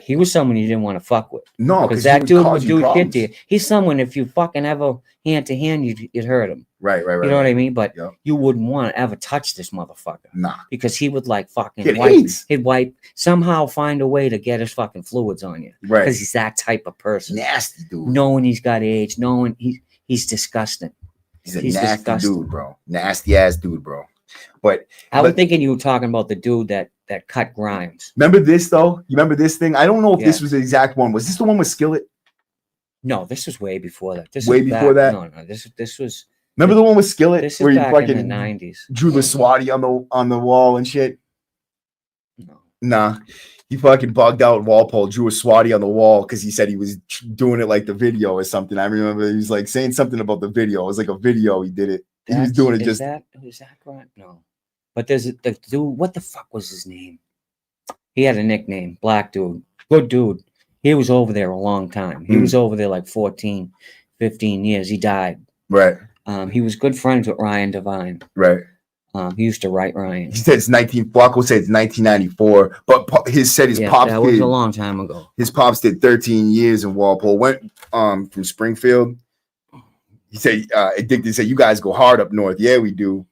he was someone you didn't want to fuck with. No, because that dude would do shit to you. He's someone if you fucking ever hand to hand, you'd hurt him. Right. You know what I mean? But you wouldn't want to ever touch this motherfucker. Nah. Because he would fucking Get wipe. AIDS. He'd wipe, somehow find a way to get his fucking fluids on you. Right. Because he's that type of person. Nasty dude. Knowing he's got AIDS, knowing he's disgusting. He's nasty dude, bro. Nasty ass dude, bro. But I was thinking you were talking about the dude that cut Grimes. Remember this though? You remember this thing? I don't know if this was the exact one. Was this the one with Skillet? No, this was way before that. This way was before that. No, this was. Remember the one with Skillet? This where is you back fucking in the 90s. Drew the Swati on the wall and shit. No. Nah. He fucking bugged out Walpole, drew a Swati on the wall because he said he was doing it like the video or something. I remember he was like saying something about the video. It was like a video. He did it. He was doing it just. Was that right? No. But there's the dude. What the fuck was his name? He had a nickname. Black dude. Good dude. He was over there a long time. He was over there like 14, 15 years. He died. Right. He was good friends with Ryan Devine. Right. He used to write Ryan. He said Flacco said it's 1994, but his pops that was a long time ago. His pops did 13 years in Walpole. Went from Springfield. He said Addicted said you guys go hard up north. Yeah, we do.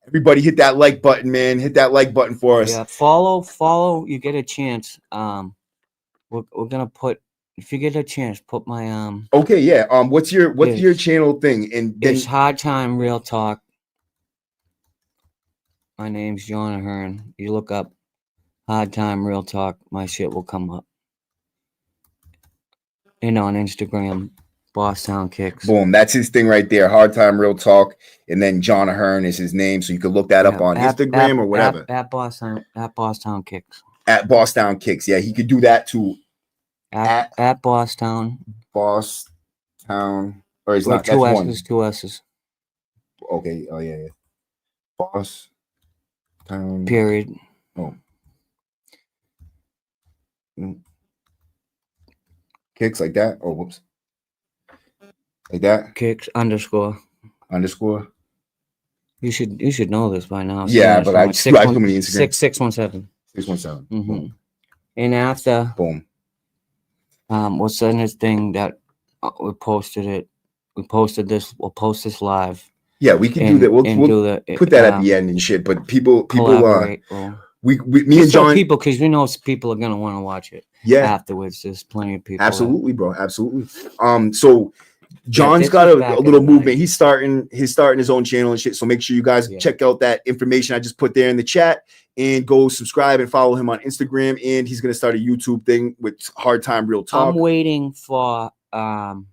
Everybody hit that like button, man. Hit that like button for us. Yeah, follow. You get a chance. We're gonna put. If you get a chance, put my Okay, yeah. What's your channel thing? And then it's Hard Time Real Talk. My name's John Ahern. You look up Hard Time Real Talk, my shit will come up. And on Instagram, Boss Town Kicks. Boom. That's his thing right there. Hard Time Real Talk. And then John Ahern is his name. So you can look that up on Instagram or whatever. At Boss Town Kicks. At Boss Town Kicks. Yeah, he could do that too. At Boss Town. Boss Town. Or is not two that's S's, one. 2 S's. Okay. Oh yeah. Boss Town. Period. Oh. Kicks like that. Oh, whoops. Like that. Kicks _. You should know this by now. Yeah, but I put me Instagram. 617. 617. Mm-hmm. And after, boom. We'll send this thing that we posted it. We posted this. We'll post this live. Yeah, we can do that. We'll put that at the end and shit. But people, me and John, people, because we know people are gonna want to watch it. Yeah, afterwards, there's plenty of people. Absolutely, bro. Absolutely. So John's got a little movement. He's starting his own channel and shit. So make sure you guys check out that information I just put there in the chat and go subscribe and follow him on Instagram. And he's gonna start a YouTube thing with Hard Time Real Talk. I'm waiting for the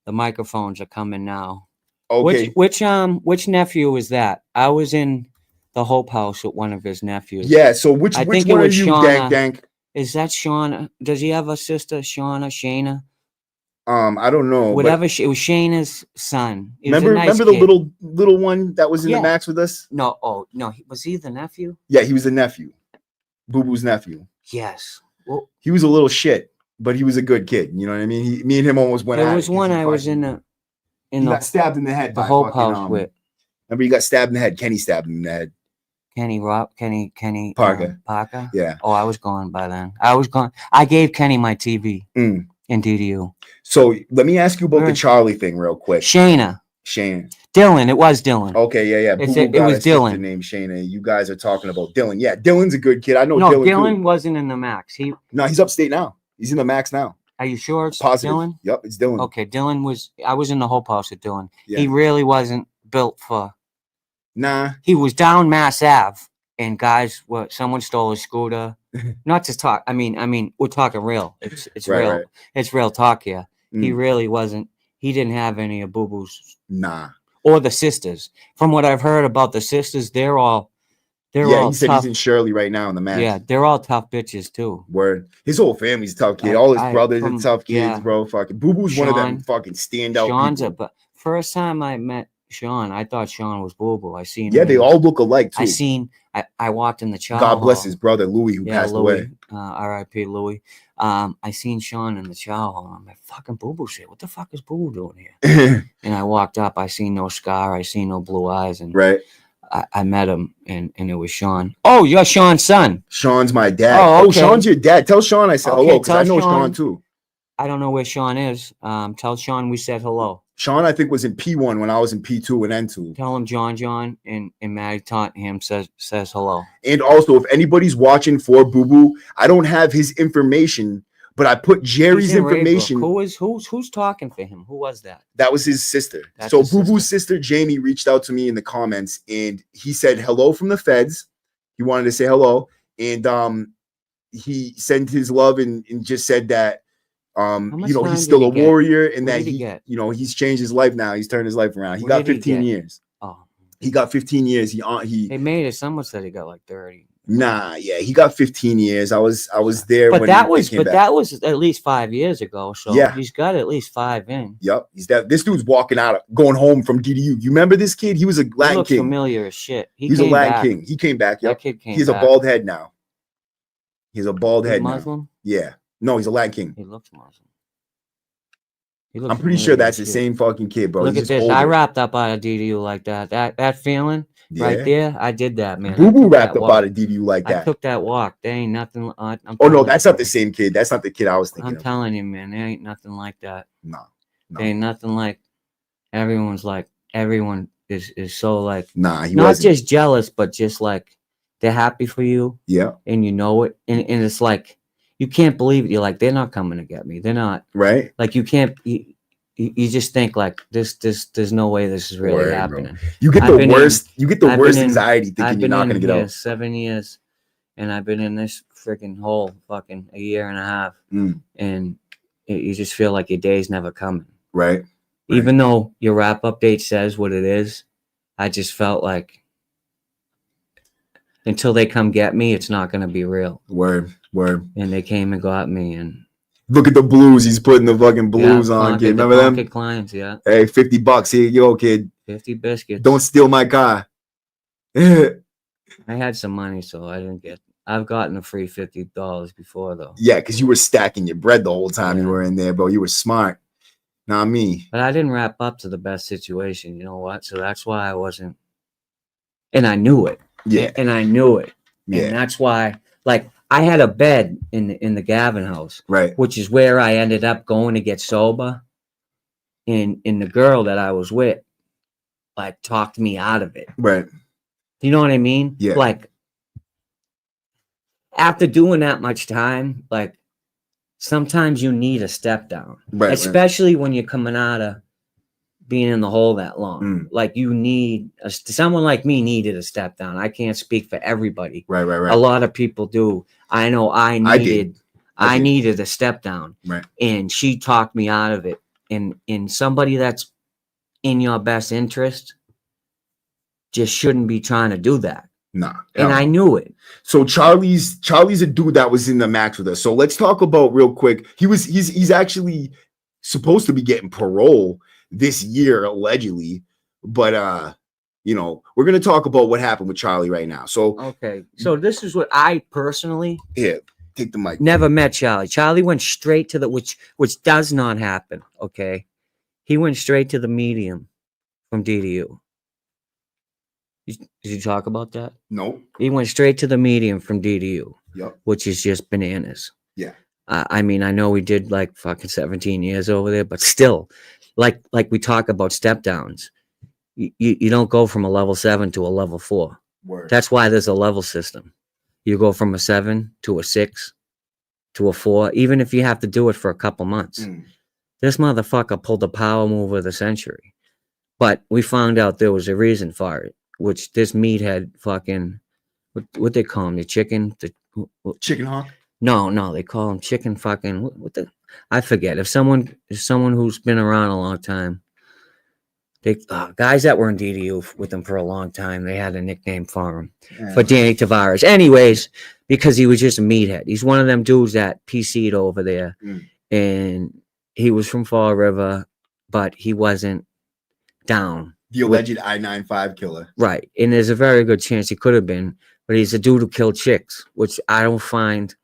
microphones are coming now. Okay. Which nephew is that? I was in the Hope House with one of his nephews. Yeah. So which one are you, Dank? Is that Shauna? Does he have a sister, Shayna? I don't know. Whatever. It was Shayna's son. Remember the little one that was in the max with us? No. Oh no. Was he the nephew? Yeah, he was the nephew. Boo Boo's nephew. Yes. Well, he was a little shit, but he was a good kid. You know what I mean? Me and him almost went. There was one I was in the. He got stabbed in the head. The Hope House with. Remember, he got stabbed in the head. Kenny stabbed him in the head. Kenny Parker. Parker. Yeah. Oh, I was gone by then. I gave Kenny my TV in DDU. So let me ask you about the Charley thing real quick. Shayna. Dylan. It was Dylan. Okay, yeah. It was Dylan. Named Shayna. You guys are talking about Dylan. Yeah, Dylan's a good kid. I know. No, Dylan wasn't in the max. He's upstate now. He's in the max now. Are you sure it's positive? Dylan? Yep, it's Dylan. Okay, I was in the Hope House with Dylan. Yeah. He really wasn't built for. Nah. He was down Mass Ave, and someone stole his scooter. Not to talk. I mean, we're talking real. It's right, real. Right. It's real talk here. He really wasn't. He didn't have any of Boo Boo's. Nah. Or the sisters. From what I've heard about the sisters, they're all he said tough. He's in Shirley right now in the match. Yeah, they're all tough bitches too. Word. His whole family's a tough kid. All his brothers are tough kids, bro. Fucking Boo Boo's one of them fucking standout people. But first time I met Sean, I thought Sean was Boo Boo. They all look alike too. I walked in the chow God bless hall. His brother Louis, who passed away. R.I.P. Louis. I seen Sean in the chow hall. I'm like, fucking Boo Boo shit. What the fuck is Boo Boo doing here? And I walked up. I seen no scar. I seen no blue eyes. And I met him, and it was Sean. Oh, you're Sean's son. Sean's my dad. Oh, okay. Sean's your dad. Tell Sean I said hello, because I know Sean too. I don't know where Sean is. Tell Sean we said hello. Sean, I think, was in P1 when I was in P2 and N2. Tell him John and Maddie Tottenham says hello. And also, if anybody's watching for Boo Boo, I don't have his information, but I put Jerry's information. Who's talking for him? Who was that? That was his sister. So Boo Boo's sister Jamie reached out to me in the comments, and he said hello from the feds. He wanted to say hello, and he sent his love and just said that he's still a warrior, and that he's changed his life now. He's turned his life around. He got 15 years. Oh, he got 15 years. They made it. Someone said he got like 30. Nah, yeah, he got 15 years. I was there. But that was at least 5 years ago. So he's got at least 5 in. Yep, this dude's walking out, going home from DDU. You remember this kid? He was a Latin king. Familiar as shit. He's a Latin king. He came back. Yep. That kid came He's back. A bald head now. He's a bald head Muslim? now. Yeah. No, he's a Latin king. He looks Muslim. I'm pretty sure that's the same fucking kid, bro. Look at this. Older. I wrapped up out of DDU like that. That feeling right there, I did that, man. Boo Boo wrapped up out of DDU like that. I took that walk. There ain't nothing. No, that's not the same kid. That's not the kid I was thinking. I'm telling you, man, there ain't nothing like that. No. There ain't nothing like. Everyone is so like. Nah, he not wasn't. just jealous, but just like they're happy for you. Yeah. And you know it, and it's like. You can't believe it. You're like, they're not coming to get me. They're not. Right. Like, you can't. you just think like this. There's no way this is really Word, bro. happening. You get I've the been worst. You get the I've worst been in- anxiety thinking I've you're been not in gonna get here out. 7 years, and I've been in this freaking hole fucking a year and a half, and you just feel like your day's never coming. Right. Even though your wrap up date says what it is, I just felt like until they come get me, it's not going to be real. Word. And they came and got me, and look at the blues. He's putting the fucking blues on, kid. Remember them? Clients, yeah. Hey, $50 here you go, kid. 50 biscuits. Don't steal my car. I had some money, so I didn't get. I've gotten a free $50 before, though. Yeah, because you were stacking your bread the whole time you were in there, bro. You were smart. Not me. But I didn't wrap up to the best situation. You know what? So that's why I wasn't. And I knew it. Yeah. And I knew it. Yeah. And that's why, like, I had a bed in the Gavin house, right? Which is where I ended up going to get sober. And the girl that I was with, like, talked me out of it. Right. You know what I mean? Yeah. Like, after doing that much time, like, sometimes you need a step down, right? Especially when you're coming out of being in the hole that long. Like, you need someone like me needed a step down. I can't speak for everybody. Right. A lot of people do. I know I needed a step down. Right. And she talked me out of it. And somebody that's in your best interest just shouldn't be trying to do that. Nah. And I knew it. So Charley's a dude that was in the max with us. So let's talk about real quick. He's actually supposed to be getting parole this year, allegedly. But you know, we're gonna talk about what happened with Charley right now. So okay. So this is what I personally take the mic. Never met Charley. Charley went straight to the which does not happen. Okay. He went straight to the medium from DDU. Did you talk about that? No. He went straight to the medium from DDU. Yep. Which is just bananas. Yeah. I mean, I know we did like fucking 17 years over there, but still, like we talk about step downs. You don't go from a level 7 to a level 4. Word. That's why there's a level system. You go from a 7 to a 6 to a 4, even if you have to do it for a couple months. This motherfucker pulled the power move of the century. But we found out there was a reason for it, which this meathead fucking, what they call him, the chicken hawk? No, they call him chicken fucking, what the, I forget. If someone who's been around a long time, they guys that were in DDU with him for a long time, they had a nickname for him, for Danny Tavares. Anyways, because he was just a meathead. He's one of them dudes that PC'd over there, and he was from Fall River, but he wasn't down. The alleged I-95 killer. Right. And there's a very good chance he could have been, but he's a dude who killed chicks, which I don't find,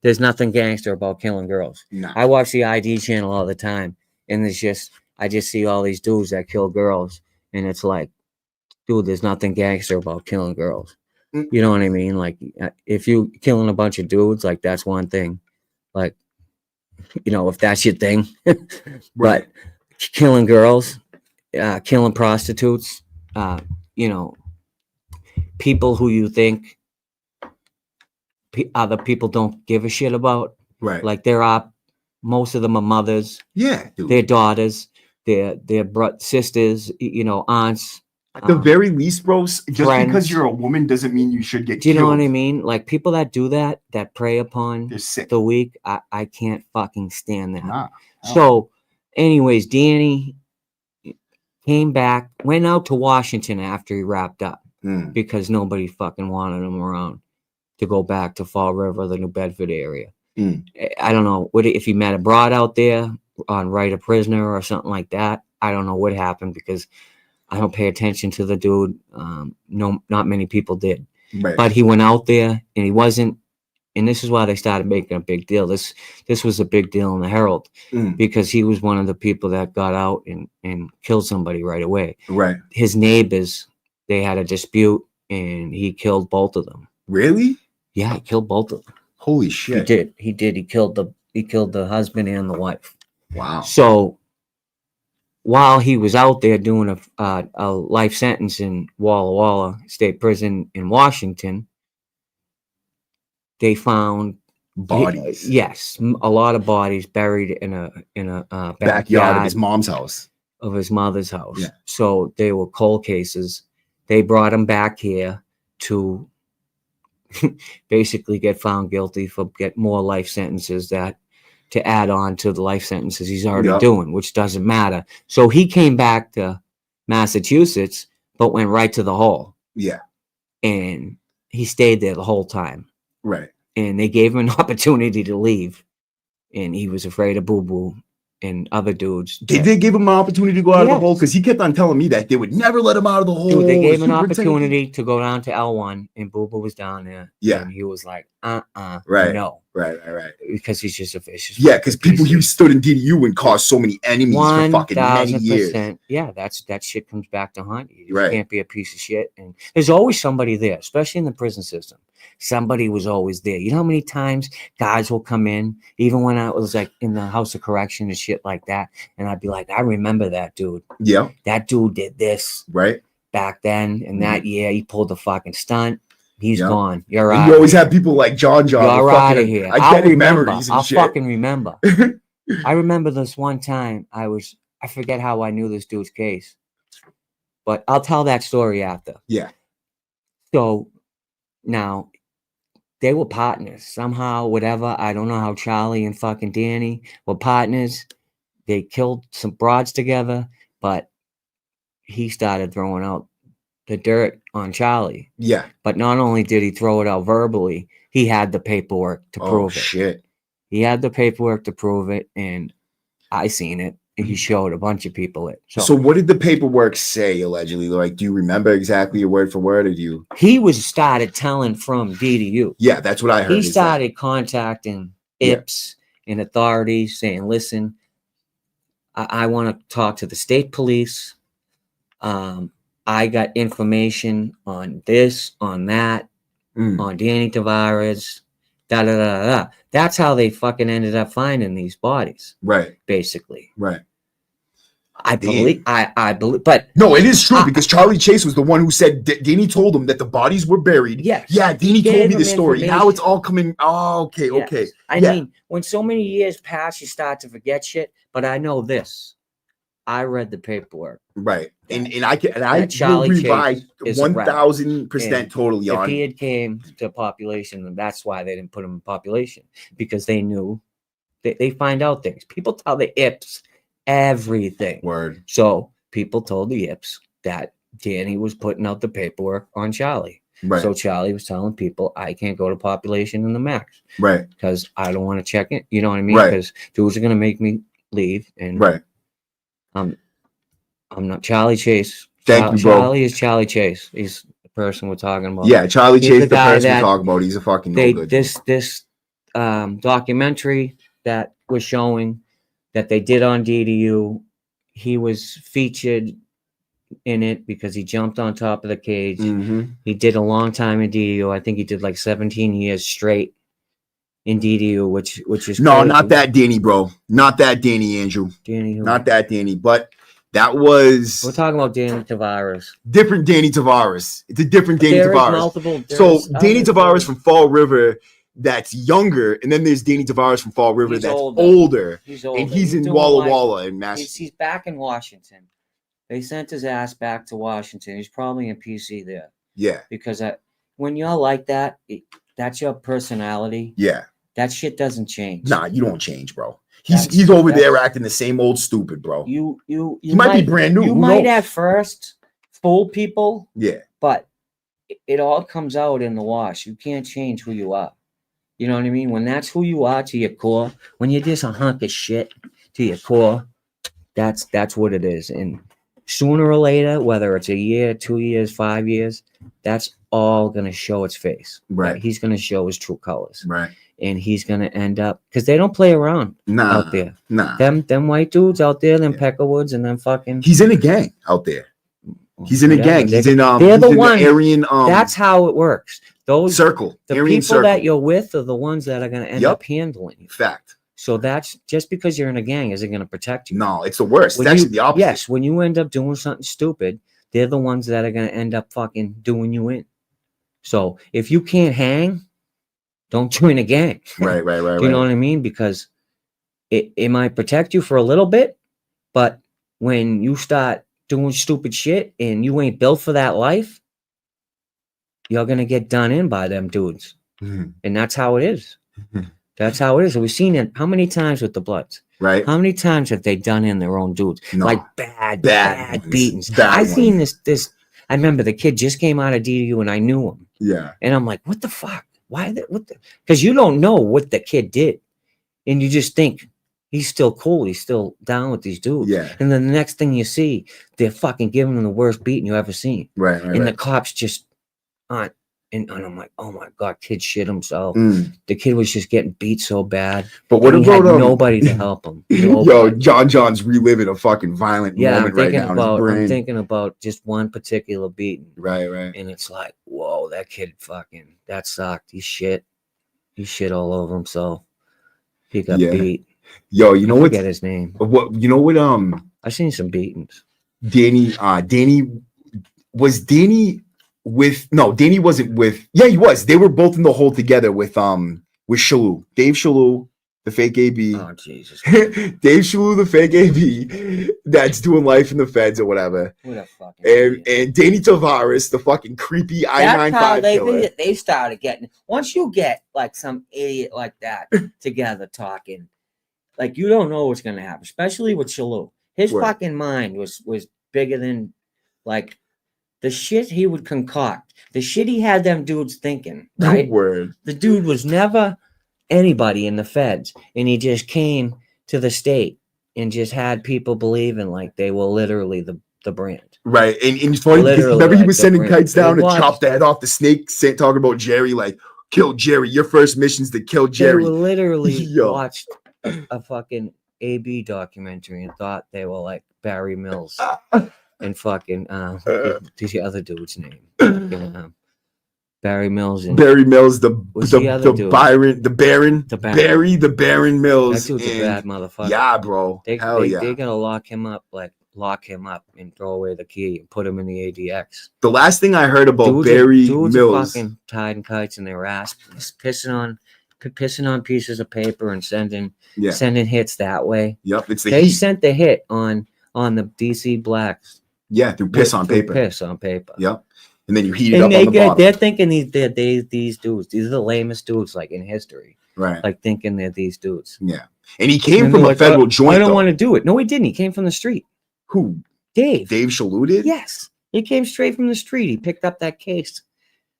there's nothing gangster about killing girls. No. I watch the ID channel all the time, and I just see all these dudes that kill girls, and it's like, dude, there's nothing gangster about killing girls. You know what I mean? Like, if you killing a bunch of dudes, like, that's one thing. Like, you know, if that's your thing. But killing girls, killing prostitutes, you know, people who you think other people don't give a shit about. Right. Like, most of them are mothers. Yeah. Dude. Their daughters, their sisters, you know, aunts. At the very least, bro, just friends. because you're a woman doesn't mean you should get Do you killed. know what I mean? Like, people that do that prey upon the weak, I can't fucking stand that. Nah. So, anyways, Danny came back, went out to Washington after he wrapped up because nobody fucking wanted him around to go back to Fall River, the New Bedford area. I don't know if he met a broad out there on Right a Prisoner or something like that. I don't know what happened because I don't pay attention to the dude. No, not many people did. Right. But he went out there and he wasn't, and this is why they started making a big deal. This was a big deal in the Herald because he was one of the people that got out and killed somebody right away. Right. His neighbors, they had a dispute and he killed both of them. Really? Yeah, he killed both of them. Holy shit. He did. He killed the husband and the wife. Wow. So while he was out there doing a life sentence in Walla Walla State Prison in Washington, they found bodies. Yes, a lot of bodies buried in a Backyard of his mom's house. Of his mother's house. Yeah. So they were cold cases. They brought him back here to basically get found guilty for get more life sentences to add on to the life sentences he's already doing, which doesn't matter. So he came back to Massachusetts, but went right to the hole. Yeah. And he stayed there the whole time. Right. And they gave him an opportunity to leave. And he was afraid of Boo Boo and other dudes. Did they give him an opportunity to go out of the hole? Because he kept on telling me that they would never let him out of the hole. Dude, they gave him an opportunity to go down to L1, and Boo Boo was down there. Yeah. And he was like, right. No. Right. Because he's just a vicious. Yeah, because people who stood in DDU and caused so many enemies for fucking many years. Yeah, that shit comes back to haunt you. You Right. can't be a piece of shit. And there's always somebody there, especially in the prison system. Somebody was always there. You know how many times guys will come in, even when I was like in the House of Correction and shit like that, and I'd be like, I remember that dude. Yeah. That dude did this right back then, and that year he pulled the fucking stunt. He's gone. You're right. You always have people like John. You're out of here. I get memories and I'll shit. fucking remember. I remember this one time I forget how I knew this dude's case, but I'll tell that story after. Yeah. So now they were partners somehow, whatever. I don't know how Charley and fucking Danny were partners. They killed some broads together, but he started throwing out the dirt on Charley. Yeah. But not only did he throw it out verbally, he had the paperwork to prove it. Shit. He had the paperwork to prove it, and I seen it. And he showed a bunch of people it. So what did the paperwork say, allegedly? Like, do you remember exactly word for word, or do you? He started telling from DDU. Yeah, that's what I heard. He started contacting IPS and authorities saying, listen, I want to talk to the state police. I got information on this, on that, on Danny Tavares, da. That's how they fucking ended up finding these bodies. Right. Basically. Right. I believe, but no, it is true because Charley Chase was the one who said Danny told him that the bodies were buried. Yes. Yeah, Danny told me the story. Now it's all coming. Oh, okay, Yes. okay. I mean, when so many years pass, you start to forget shit. But I know this. I read the paperwork. Right. And I will Charley rely Chase is a rat. 1000% totally on. If he had came to population, then that's why they didn't put him in population, because they knew they find out things. People tell the IPS everything. Word. So people told the IPS that Danny was putting out the paperwork on Charley. Right. So Charley was telling people, I can't go to population in the max. Right. Because I don't want to check it. You know what I mean? Right. Because dudes are going to make me leave. And right. I'm not Charley Chase. Thank you, bro. Charley is Charley Chase. He's the person we're talking about. Yeah, Charley Chase, the guy person we're talking about. He's a fucking no good. This documentary that was showing that they did on DDU, he was featured in it because he jumped on top of the cage. Mm-hmm. He did a long time in DDU. I think he did like 17 years straight in DDU, which is no, crazy. not that Danny, bro. Not that Danny, Andrew. Danny, who? Not that Danny, but that was. We're talking about Danny Tavares. Different Danny Tavares. It's a different Danny Tavares. So Danny Tavares from Fall River, that's younger, and then there's Danny Tavares from Fall River that's older. He's older. And he's in doing Walla Walla in Massachusetts. He's back in Washington. They sent his ass back to Washington. He's probably in PC there. Yeah. Because when you're like that, that's your personality. Yeah. That shit doesn't change. Nah, you don't change, bro. He's over there acting the same old stupid, bro. You he might be brand new. You Who might knows? at first fool people. Yeah. But it all comes out in the wash. You can't change who you are. You know what I mean? When that's who you are to your core, when you're just a hunk of shit to your core, that's what it is. And sooner or later, whether it's a year, 2 years, 5 years, that's all going to show its face. Right. He's going to show his true colors. Right. And he's going to end up, because they don't play around out there. Nah. Them white dudes out there, them Peckerwoods and them fucking. He's in a gang out there. He's in a gang. He's in they're he's the in one. Aryan That's how it works. Those circle. The Aryan people circle. that you're with are the ones that are going to end up handling you. Fact. So that's just because you're in a gang isn't going to protect you. No, it's the worst. When It's actually the opposite. Yes, when you end up doing something stupid, they're the ones that are going to end up fucking doing you in. So if you can't hang, don't join a gang. Right. Do you know what I mean? Because it might protect you for a little bit, but when you start doing stupid shit and you ain't built for that life, you're gonna get done in by them dudes. And that's how it is. That's how it is. And we've seen it how many times with the Bloods? Right. How many times have they done in their own dudes? No. Like bad ones. beatings. Bad I ones. seen this. I remember the kid just came out of DU and I knew him. Yeah. And I'm like, what the fuck? Why that? What the? Because you don't know what the kid did. And you just think he's still cool. He's still down with these dudes. Yeah. And then the next thing you see, they're fucking giving him the worst beating you ever seen. Right. And the cops just aren't. And I'm like, oh my God, kid shit himself. The kid was just getting beat so bad. But what and he about had nobody to help him? Yo, John's reliving a fucking violent moment right now in his brain. I'm thinking about just one particular beating. Right. And it's like, whoa, that kid fucking, that sucked. He shit all over himself. He got beat. Yo, you know what? Forget his name. What? You know what? I seen some beatings. Danny wasn't with. Yeah, he was. They were both in the hole together with Shalou, Dave Shalou, the fake AB. Oh Jesus. Dave Shalou, the fake AB, that's doing life in the feds or whatever. What a fucking and Danny Tavares, the fucking creepy I-95 killer. They started getting. Once you get like some idiot like that together talking, like you don't know what's gonna happen, especially with Shalou. His fucking mind was bigger than like the shit he would concoct, the shit he had them dudes thinking. Right? Word. The dude was never anybody in the feds, and he just came to the state and just had people believing like they were literally the brand. Right. And it's funny because remember he was sending kites down to chop the head off the snake, talking about Jerry, like, kill Jerry. Your first mission's to kill Jerry. They were literally watched a fucking AB documentary and thought they were like Barry Mills and fucking the other dude's name. Barry Mills and Barry Mills, the Baron Mills. That dude's a bad motherfucker. Yeah, bro. They're gonna lock him up and throw away the key and put him in the ADX. The last thing I heard about Barry Mills, are fucking tied kites in their ass, pissing on pieces of paper and sending hits that way. Yep, they sent the hit on the DC Blacks. Yeah, through piss on paper. Yep. And then you heat it up on the bottom. They're thinking these dudes. These are the lamest dudes like in history. Right. Like thinking they're these dudes. Yeah. And he came from a federal joint. I don't want to do it. No, he didn't. He came from the street. Who? Dave Shalou did? Yes. He came straight from the street. He picked up that case.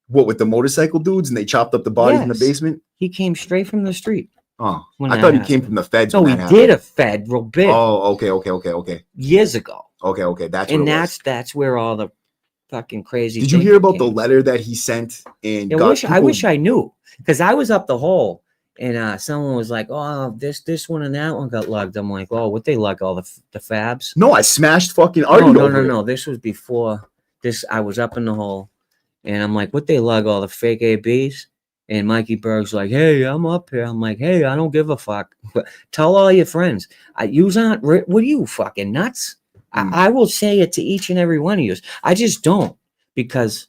What, with the motorcycle dudes and they chopped up the bodies in the basement? He came straight from the street. Oh, I thought he came from the feds. No, he did a federal bit. Oh, okay. Years ago. Okay. That's where all the fucking crazy. Did you hear about the letter that he sent? And I wish I knew, because I was up the hole and someone was like, "Oh, this one and that one got lugged." I'm like, "Oh, what they lug all the fabs?" No, I smashed fucking. No. This was before this. I was up in the hole, and I'm like, "What they lug all the fake ABs?" And Mikey Berg's like, "Hey, I'm up here." I'm like, "Hey, I don't give a fuck. But tell all your friends. What are you fucking nuts?" I will say it to each and every one of you. I just don't, because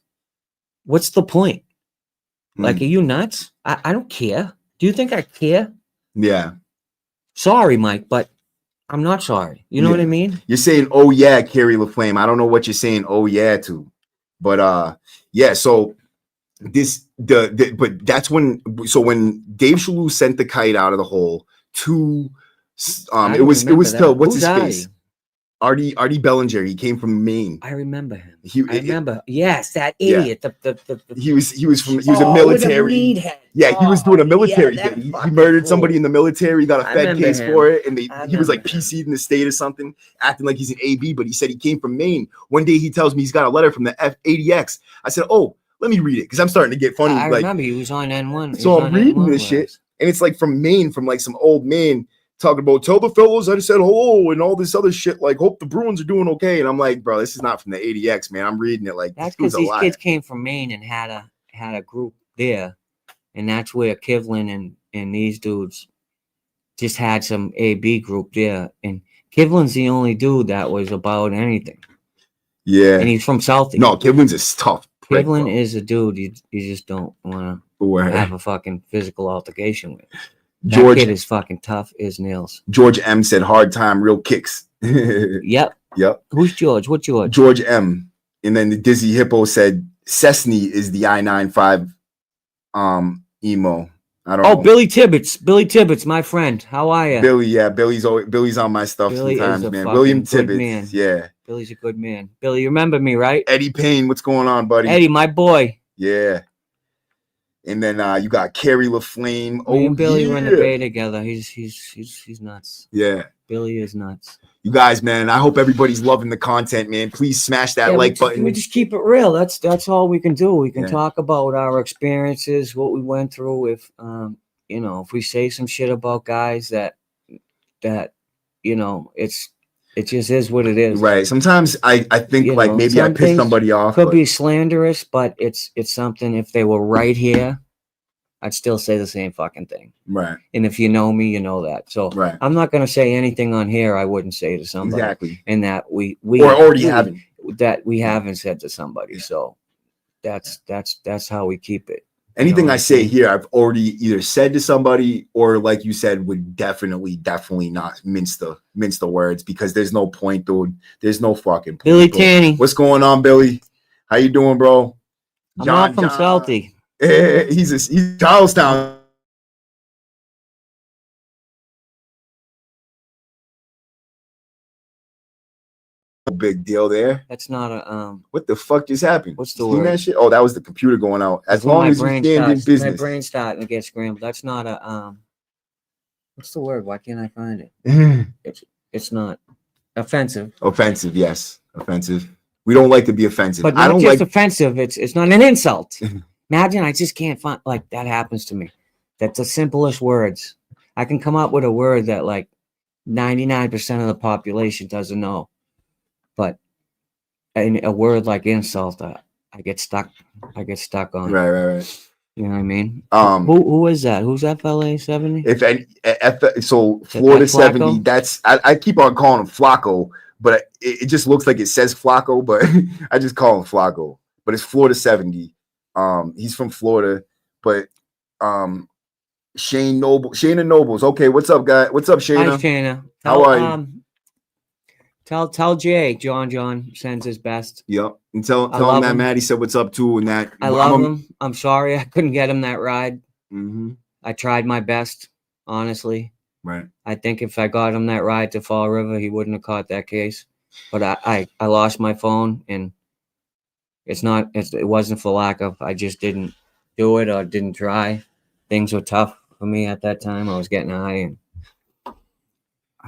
what's the point? Like, are you nuts? I don't care. Do you think I care? Yeah. Sorry, Mike, but I'm not sorry. You know what I mean? You're saying, "Oh yeah, Carrie LaFlame." I don't know what you're saying, "Oh yeah" to, but yeah. So but that's when. So when Dave Shalou sent the kite out of the hole to, it was still what's his face. Artie Bellinger. He came from Maine. I remember him. Yes, that idiot. Yeah. He was a military. Yeah, he was doing a military thing. He murdered somebody in the military. He got a Fed case for it, and he was like PC'd in the state or something, acting like he's an AB. But he said he came from Maine. One day he tells me he's got a letter from the ADX. I said, "Oh, let me read it," because I'm starting to get funny. I remember he was on N1. So I'm reading this shit, and it's like from Maine, from like some old man. Talking about, "Tell the fellows I just said hello," and all this other shit, like, "Hope the Bruins are doing okay." And I'm like, bro, this is not from the ADX, man. I'm reading it like that's because these kids came from Maine and had a group there, and that's where Kivlin and these dudes just had some AB group there. And Kivlin's the only dude that was about anything. Yeah, and he's from Southie. No, Kivlin's a tough prick, Kivlin bro. is a dude you just don't want to. have a fucking physical altercation with. That George kid is fucking tough as nails. George M said hard time, real kicks. Yep. Yep. Who's George? What George? George M. And then the Dizzy Hippo said Cessny is the I-95 emo. I don't know. Billy Tibbetts. Billy Tibbetts, my friend. How are you? Billy, yeah, Billy's on my stuff Billy sometimes, is a man. fucking William good Tibbetts, man. yeah. Billy's a good man. Billy, you remember me, right? Eddie Payne, what's going on, buddy? Eddie, my boy. Yeah. And then you got Kerry LaFlame. Me and Billy were in the Bay together. He's nuts. Yeah. Billy is nuts. You guys, man, I hope everybody's loving the content, man. Please smash that like button. We just keep it real. That's all we can do. We can talk about our experiences, what we went through. If if we say some shit about guys that it just is what it is. Right. Sometimes I think like maybe I pissed somebody off. Could be slanderous, but it's something. If they were right here, I'd still say the same fucking thing. Right. And if you know me, you know that. So I'm not going to say anything on here I wouldn't say to somebody. Exactly. And that we haven't. That we haven't said to somebody. So that's how we keep it. Anything I say here, I've already either said to somebody or, like you said, would definitely not mince the words, because there's no point, dude. There's no fucking point. Billy Tanny. What's going on, Billy? How you doing, bro? I'm not from Salty. He's Charlestown. Big deal there. That's not a What the fuck just happened? What's the Seen word? that shit? Oh, that was the computer going out. As long as you stand in business. My brain's starting to get scrambled. That's not a what's the word? Why can't I find it? It's not offensive. Offensive, yes. Offensive. We don't like to be offensive. But I not don't just like offensive. It's not an insult. Imagine I just can't find, like, that happens to me. That's the simplest words. I can come up with a word that like 99% of the population doesn't know. But in a word like insult, I get stuck. I get stuck on. Right. You know what I mean? Who is that? Who's FLA 70? If any, so Florida 70. That's I keep on calling him Flacco, but it just looks like it says Flacco, but I just call him Flacco. But it's Florida 70. He's from Florida, but Shayna Nobles. Okay, what's up, guy? What's up, Shayna? Hi, Shayna. How are you? Tell Jay John sends his best. Yep. And tell him that Maddie said what's up too, and that I love him. I'm sorry I couldn't get him that ride. Mm-hmm. I tried my best, honestly. Right. I think if I got him that ride to Fall River, he wouldn't have caught that case. But I lost my phone, and it wasn't for lack of, I just didn't do it or didn't try. Things were tough for me at that time. I was getting high, and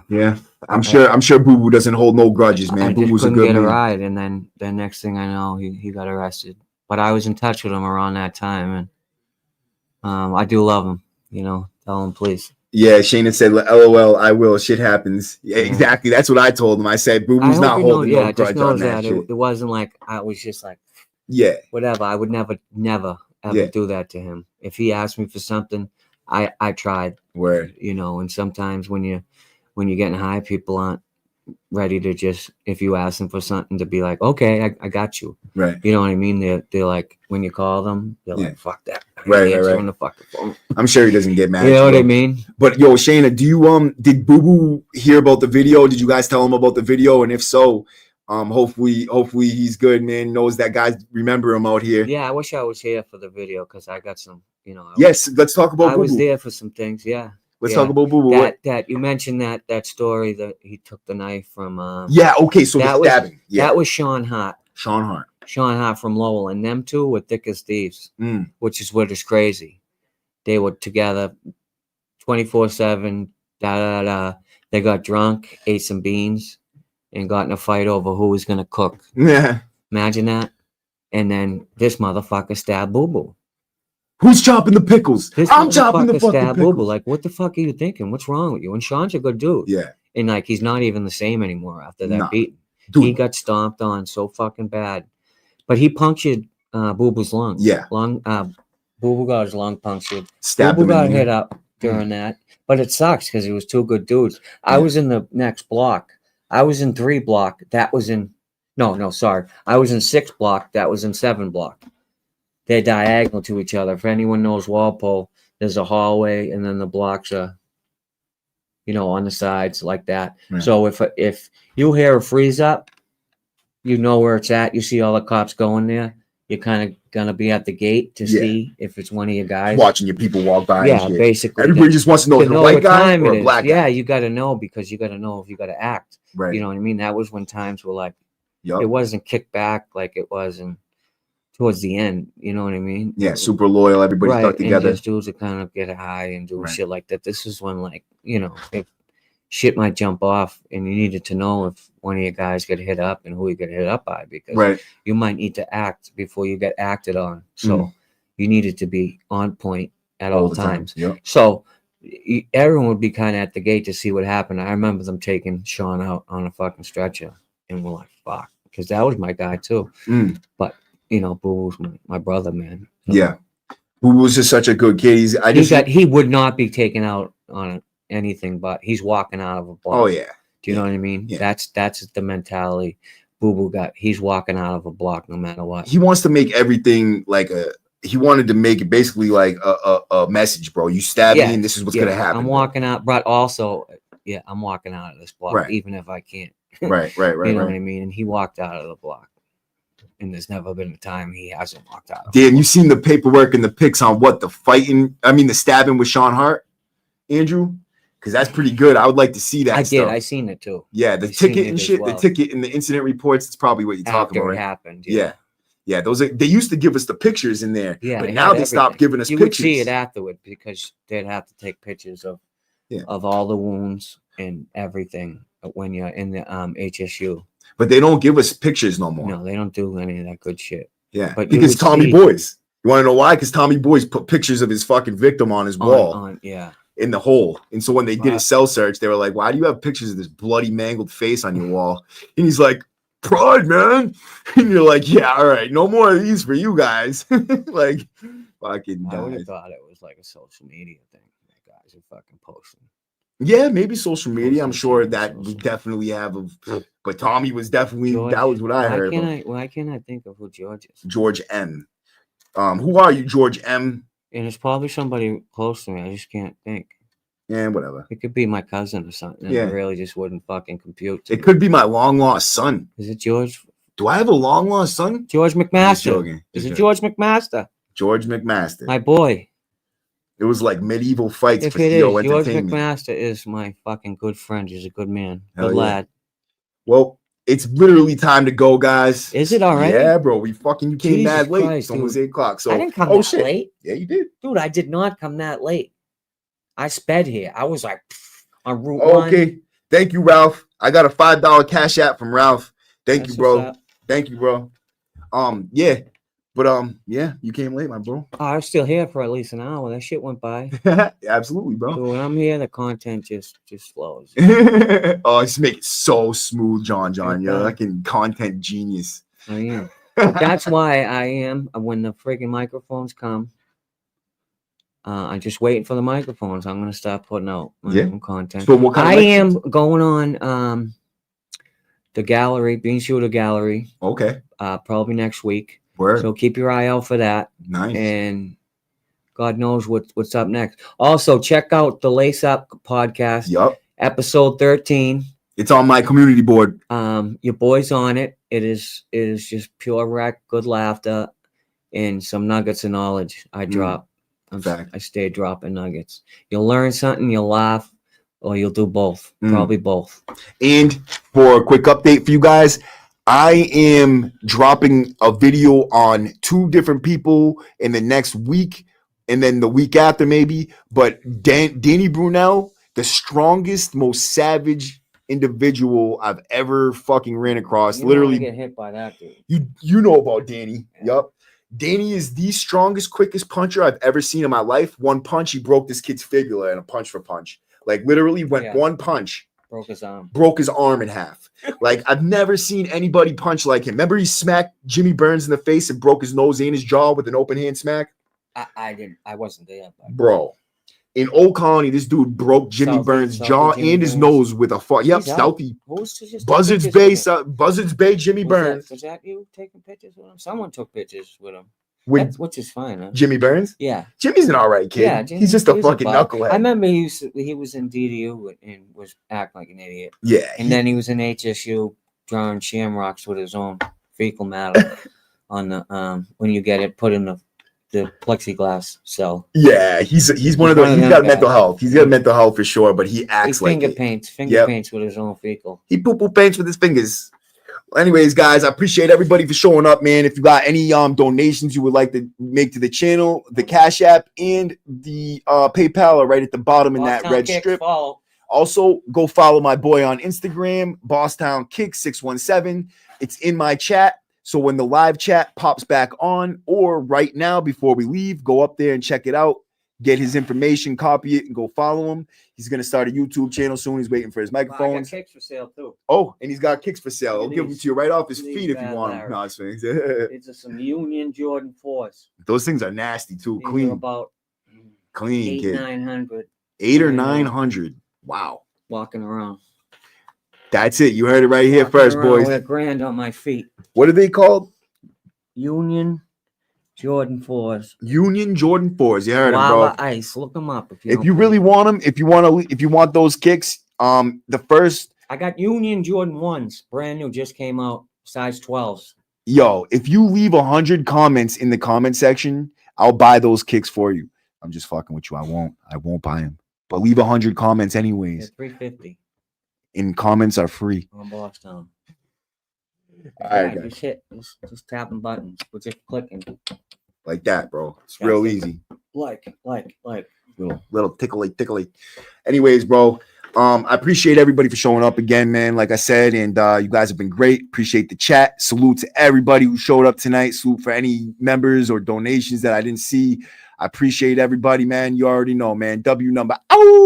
yeah, I'm sure Boo Boo doesn't hold no grudges, man. Boo Boo's a good get a man. ride, and then the next thing I know, he got arrested. But I was in touch with him around that time, and I do love him. Tell him please. Yeah, Shayna said, "LOL, I will. Shit happens." Yeah, exactly. That's what I told him. I said, "Boo Boo's not holding no grudge on that shit." It wasn't like I was just like, yeah, whatever. I would never ever do that to him. If he asked me for something, I tried. Word. And sometimes when you're getting high, people aren't ready to just, if you ask them for something, to be like, okay, I got you. Right. You know what I mean? They're like, when you call them, they're like, fuck that. Right. On the fucking phone. I'm sure he doesn't get mad. You know what I mean? But yo, Shayna, do you did Boo Boo hear about the video? Did you guys tell him about the video? And if so, hopefully he's good, man. Knows that guys remember him out here. Yeah, I wish I was here for the video, because I got some, Yes, let's talk about Boo Boo. I was there for some things, yeah. Let's talk about Boo Boo. That you mentioned that story that he took the knife from. Yeah. Okay. So that the stabbing. That was Sean Hart. Sean Hart from Lowell, and them two were thick as thieves, which is what is crazy. They were together 24/7. They got drunk, ate some beans, and got in a fight over who was gonna cook. Yeah. Imagine that. And then this motherfucker stabbed Boo Boo. Who's chopping the pickles? I'm chopping the fucking pickles. pickles. Like, what the fuck are you thinking? What's wrong with you? And Sean's a good dude. Yeah. And like, he's not even the same anymore after that beating. Dude. He got stomped on so fucking bad. But he punctured Boo Boo's lung. Yeah. Boo Boo got his lung punctured. Stabbed Boo Boo him in got the hit up during that. But it sucks because he was two good dudes. I was in the next block. I was in 3 block. That was in... No, sorry. I was in 6 block. That was in 7 block. they're diagonal to each other. If anyone knows Walpole, there's a hallway, and then the blocks are, on the sides like that. Right. So if you hear a freeze up, you know where it's at. You see all the cops going there. You're kind of gonna be at the gate to see if it's one of your guys. Watching your people walk by. Yeah, and shit. basically. Everybody just wants to know if it's a white what guy time or it a is. black guy. Yeah, you got to know, because you got to know if you got to act. Right. You know what I mean? That was when times were like, Yup. it wasn't kicked back like it was towards the end. You know what I mean? Yeah, super loyal. Everybody Right. stuck together. And just dudes that kind of get high and do Right. shit like that. This is when, like, if shit might jump off, and you needed to know if one of your guys get hit up and who you get hit up by, because Right. you might need to act before you get acted on. So you needed to be on point at all the time. times. Yep. So everyone would be kind of at the gate to see what happened. I remember them taking Sean out on a fucking stretcher, and we're like, fuck, because that was my guy too. But Boo was my brother, man. So Yeah. Who was just such a good kid. he would not be taken out on anything, but he's walking out of a block. Oh yeah. Do you know what I mean? Yeah. That's the mentality Boo Boo got. He's walking out of a block no matter what. He wants to make everything he wanted to make it basically like a message, bro. You stab me and this is what's gonna happen. I'm walking out, but also, I'm walking out of this block, Right. even if I can't. Right. You know what I mean? And he walked out of the block. And there's never been a time he hasn't walked out. Damn, you seen the paperwork and the pics on the stabbing with Sean Hart, Andrew? Because that's pretty good. I would like to see that. I stuff. did. I seen it too. Yeah, the I seen ticket it and as shit. well. The ticket and the incident reports. It's probably what you're talking After about, it right? happened. Yeah. They used to give us the pictures in there. Yeah. But it now had they stopped everything. giving us you pictures. would see it afterward, because they'd have to take pictures of all the wounds and everything when you're in the HSU. But they don't give us pictures no more. No, they don't do any of that good shit. Yeah, but you because would Tommy see- Boys. You want to know why? Because Tommy Boys put pictures of his fucking victim on his wall Yeah. in the hole. And so when they did a cell search, they were like, "Why do you have pictures of this bloody, mangled face on your wall?" And he's like, "Pride, man." And you're like, "Yeah, all right, no more of these for you guys." Like, fucking. I would died. have thought it was like a social media thing. That guys are fucking posting. Yeah, maybe social media. I'm sure that we definitely have. But Tommy was definitely. That was what I heard. Why can't I think of who George is? George M. Who are you, George M? And it's probably somebody close to me. I just can't think. Yeah, whatever. It could be my cousin or something. Yeah. It really just wouldn't fucking compute. It could be my long lost son. Is it George? Do I have a long lost son? George Just McMaster. joking. Is Just it George McMaster? George McMaster. My boy. It was like medieval fights If for it Theo is, George Entertainment. McMaster is my fucking good friend. He's a good man. Hell Good yeah. lad. Well, it's literally time to go, guys. Is it all right? Yeah, bro. You came Jesus mad late. Christ, It's almost dude. 8 o'clock. So I didn't come that late. Yeah, you did. Dude, I did not come that late. I sped here. I was like on Route 1. Okay. Thank you, Ralph. I got a $5 cash app from Ralph. Thank you, That's bro. what's up. Thank you, bro. Yeah. But yeah, you came late, my bro. Oh, I was still here for at least an hour. That shit went by. Absolutely, bro. Dude, when I'm here, the content just flows. Oh, just make it so smooth, John. You're like a content genius. I am. That's why I am. When the freaking microphones come, I'm just waiting for the microphones. I'm gonna start putting out my own content. So what kind of I am going on the gallery, Bean Shooter Gallery. Okay. Probably next week. Word. So keep your eye out for that. Nice. And God knows what's up next. Also, check out the Lace Up podcast. Yup. Episode 13. It's on my community board. Your boy's on it. It is just pure wreck, good laughter, and some nuggets of knowledge I drop. I stay dropping nuggets. You'll learn something, you'll laugh, or you'll do both. Probably both. And for a quick update for you guys, I am dropping a video on 2 different people in the next week, and then the week after maybe. But Danny Brunel, the strongest, most savage individual I've ever fucking ran across. You Literally, don't wanna get hit by that dude. you know about Danny. Yup. Danny is the strongest, quickest puncher I've ever seen in my life. One punch, he broke this kid's fibula in a punch for punch. Like literally went one punch. Broke his arm in half. Like I've never seen anybody punch like him. Remember he smacked Jimmy Burns in the face and broke his nose and his jaw with an open hand smack? I wasn't there. Bro. In Old Colony, this dude broke Jimmy Burns' jaw Jimmy and his Burns. nose with a He's out. stealthy. Who's just Buzzards taking Bay, pictures with him? Buzzards Bay, Jimmy Was Burns. that you taking pictures with him? Someone took pictures with him. Which is fine. Huh? Jimmy Burns? Yeah. Jimmy's an all right kid. Yeah, Jimmy, he's just a he's fucking buck. knucklehead. I remember he was in DDU and was acting like an idiot. Yeah. And then he was in HSU drawing shamrocks with his own fecal matter on the when you get it put in the plexiglass cell. Yeah, he's one of those. He's got mental health. He's got mental health for sure, but he acts like finger paints with his own fecal. He poo paints with his fingers. Well, anyways, guys, I appreciate everybody for showing up, man. If you got any donations you would like to make to the channel, the Cash App and the PayPal are right at the bottom in that red strip. Follow. Also, go follow my boy on Instagram, Bosstown Kick 617. It's in my chat. So when the live chat pops back on, or right now before we leave, go up there and check it out. Get his information, copy it, and go follow him. He's gonna start a YouTube channel soon. He's waiting for his microphones. I got kicks for sale too. Oh, and he's got kicks for sale. I'll give them to you right off his feet if you want them. No, It's some Union Jordan 4s. Those things are nasty too. These Clean, are about clean, kid. 900. 800 or 900. Wow. Walking around. That's it. You heard it right here first, boys. With $1,000 on my feet. What are they called? Union Jordan 4s. Union Jordan 4s. You heard them, bro. Lava Ice. Look them up if you really want them. If you want those kicks, the first. I got Union Jordan 1s. Brand new, just came out. Size 12s. Yo, if you leave 100 comments in the comment section, I'll buy those kicks for you. I'm just fucking with you. I won't buy them. But leave 100 comments anyways. They're $350. And comments are free. On Bosstown. All right, guys. Just tapping buttons. We're just clicking. Like that, bro. It's real easy. Like. Little tickly. Anyways, bro. I appreciate everybody for showing up again, man. Like I said, and you guys have been great. Appreciate the chat. Salute to everybody who showed up tonight. Salute for any members or donations that I didn't see. I appreciate everybody, man. You already know, man. W number. Ow!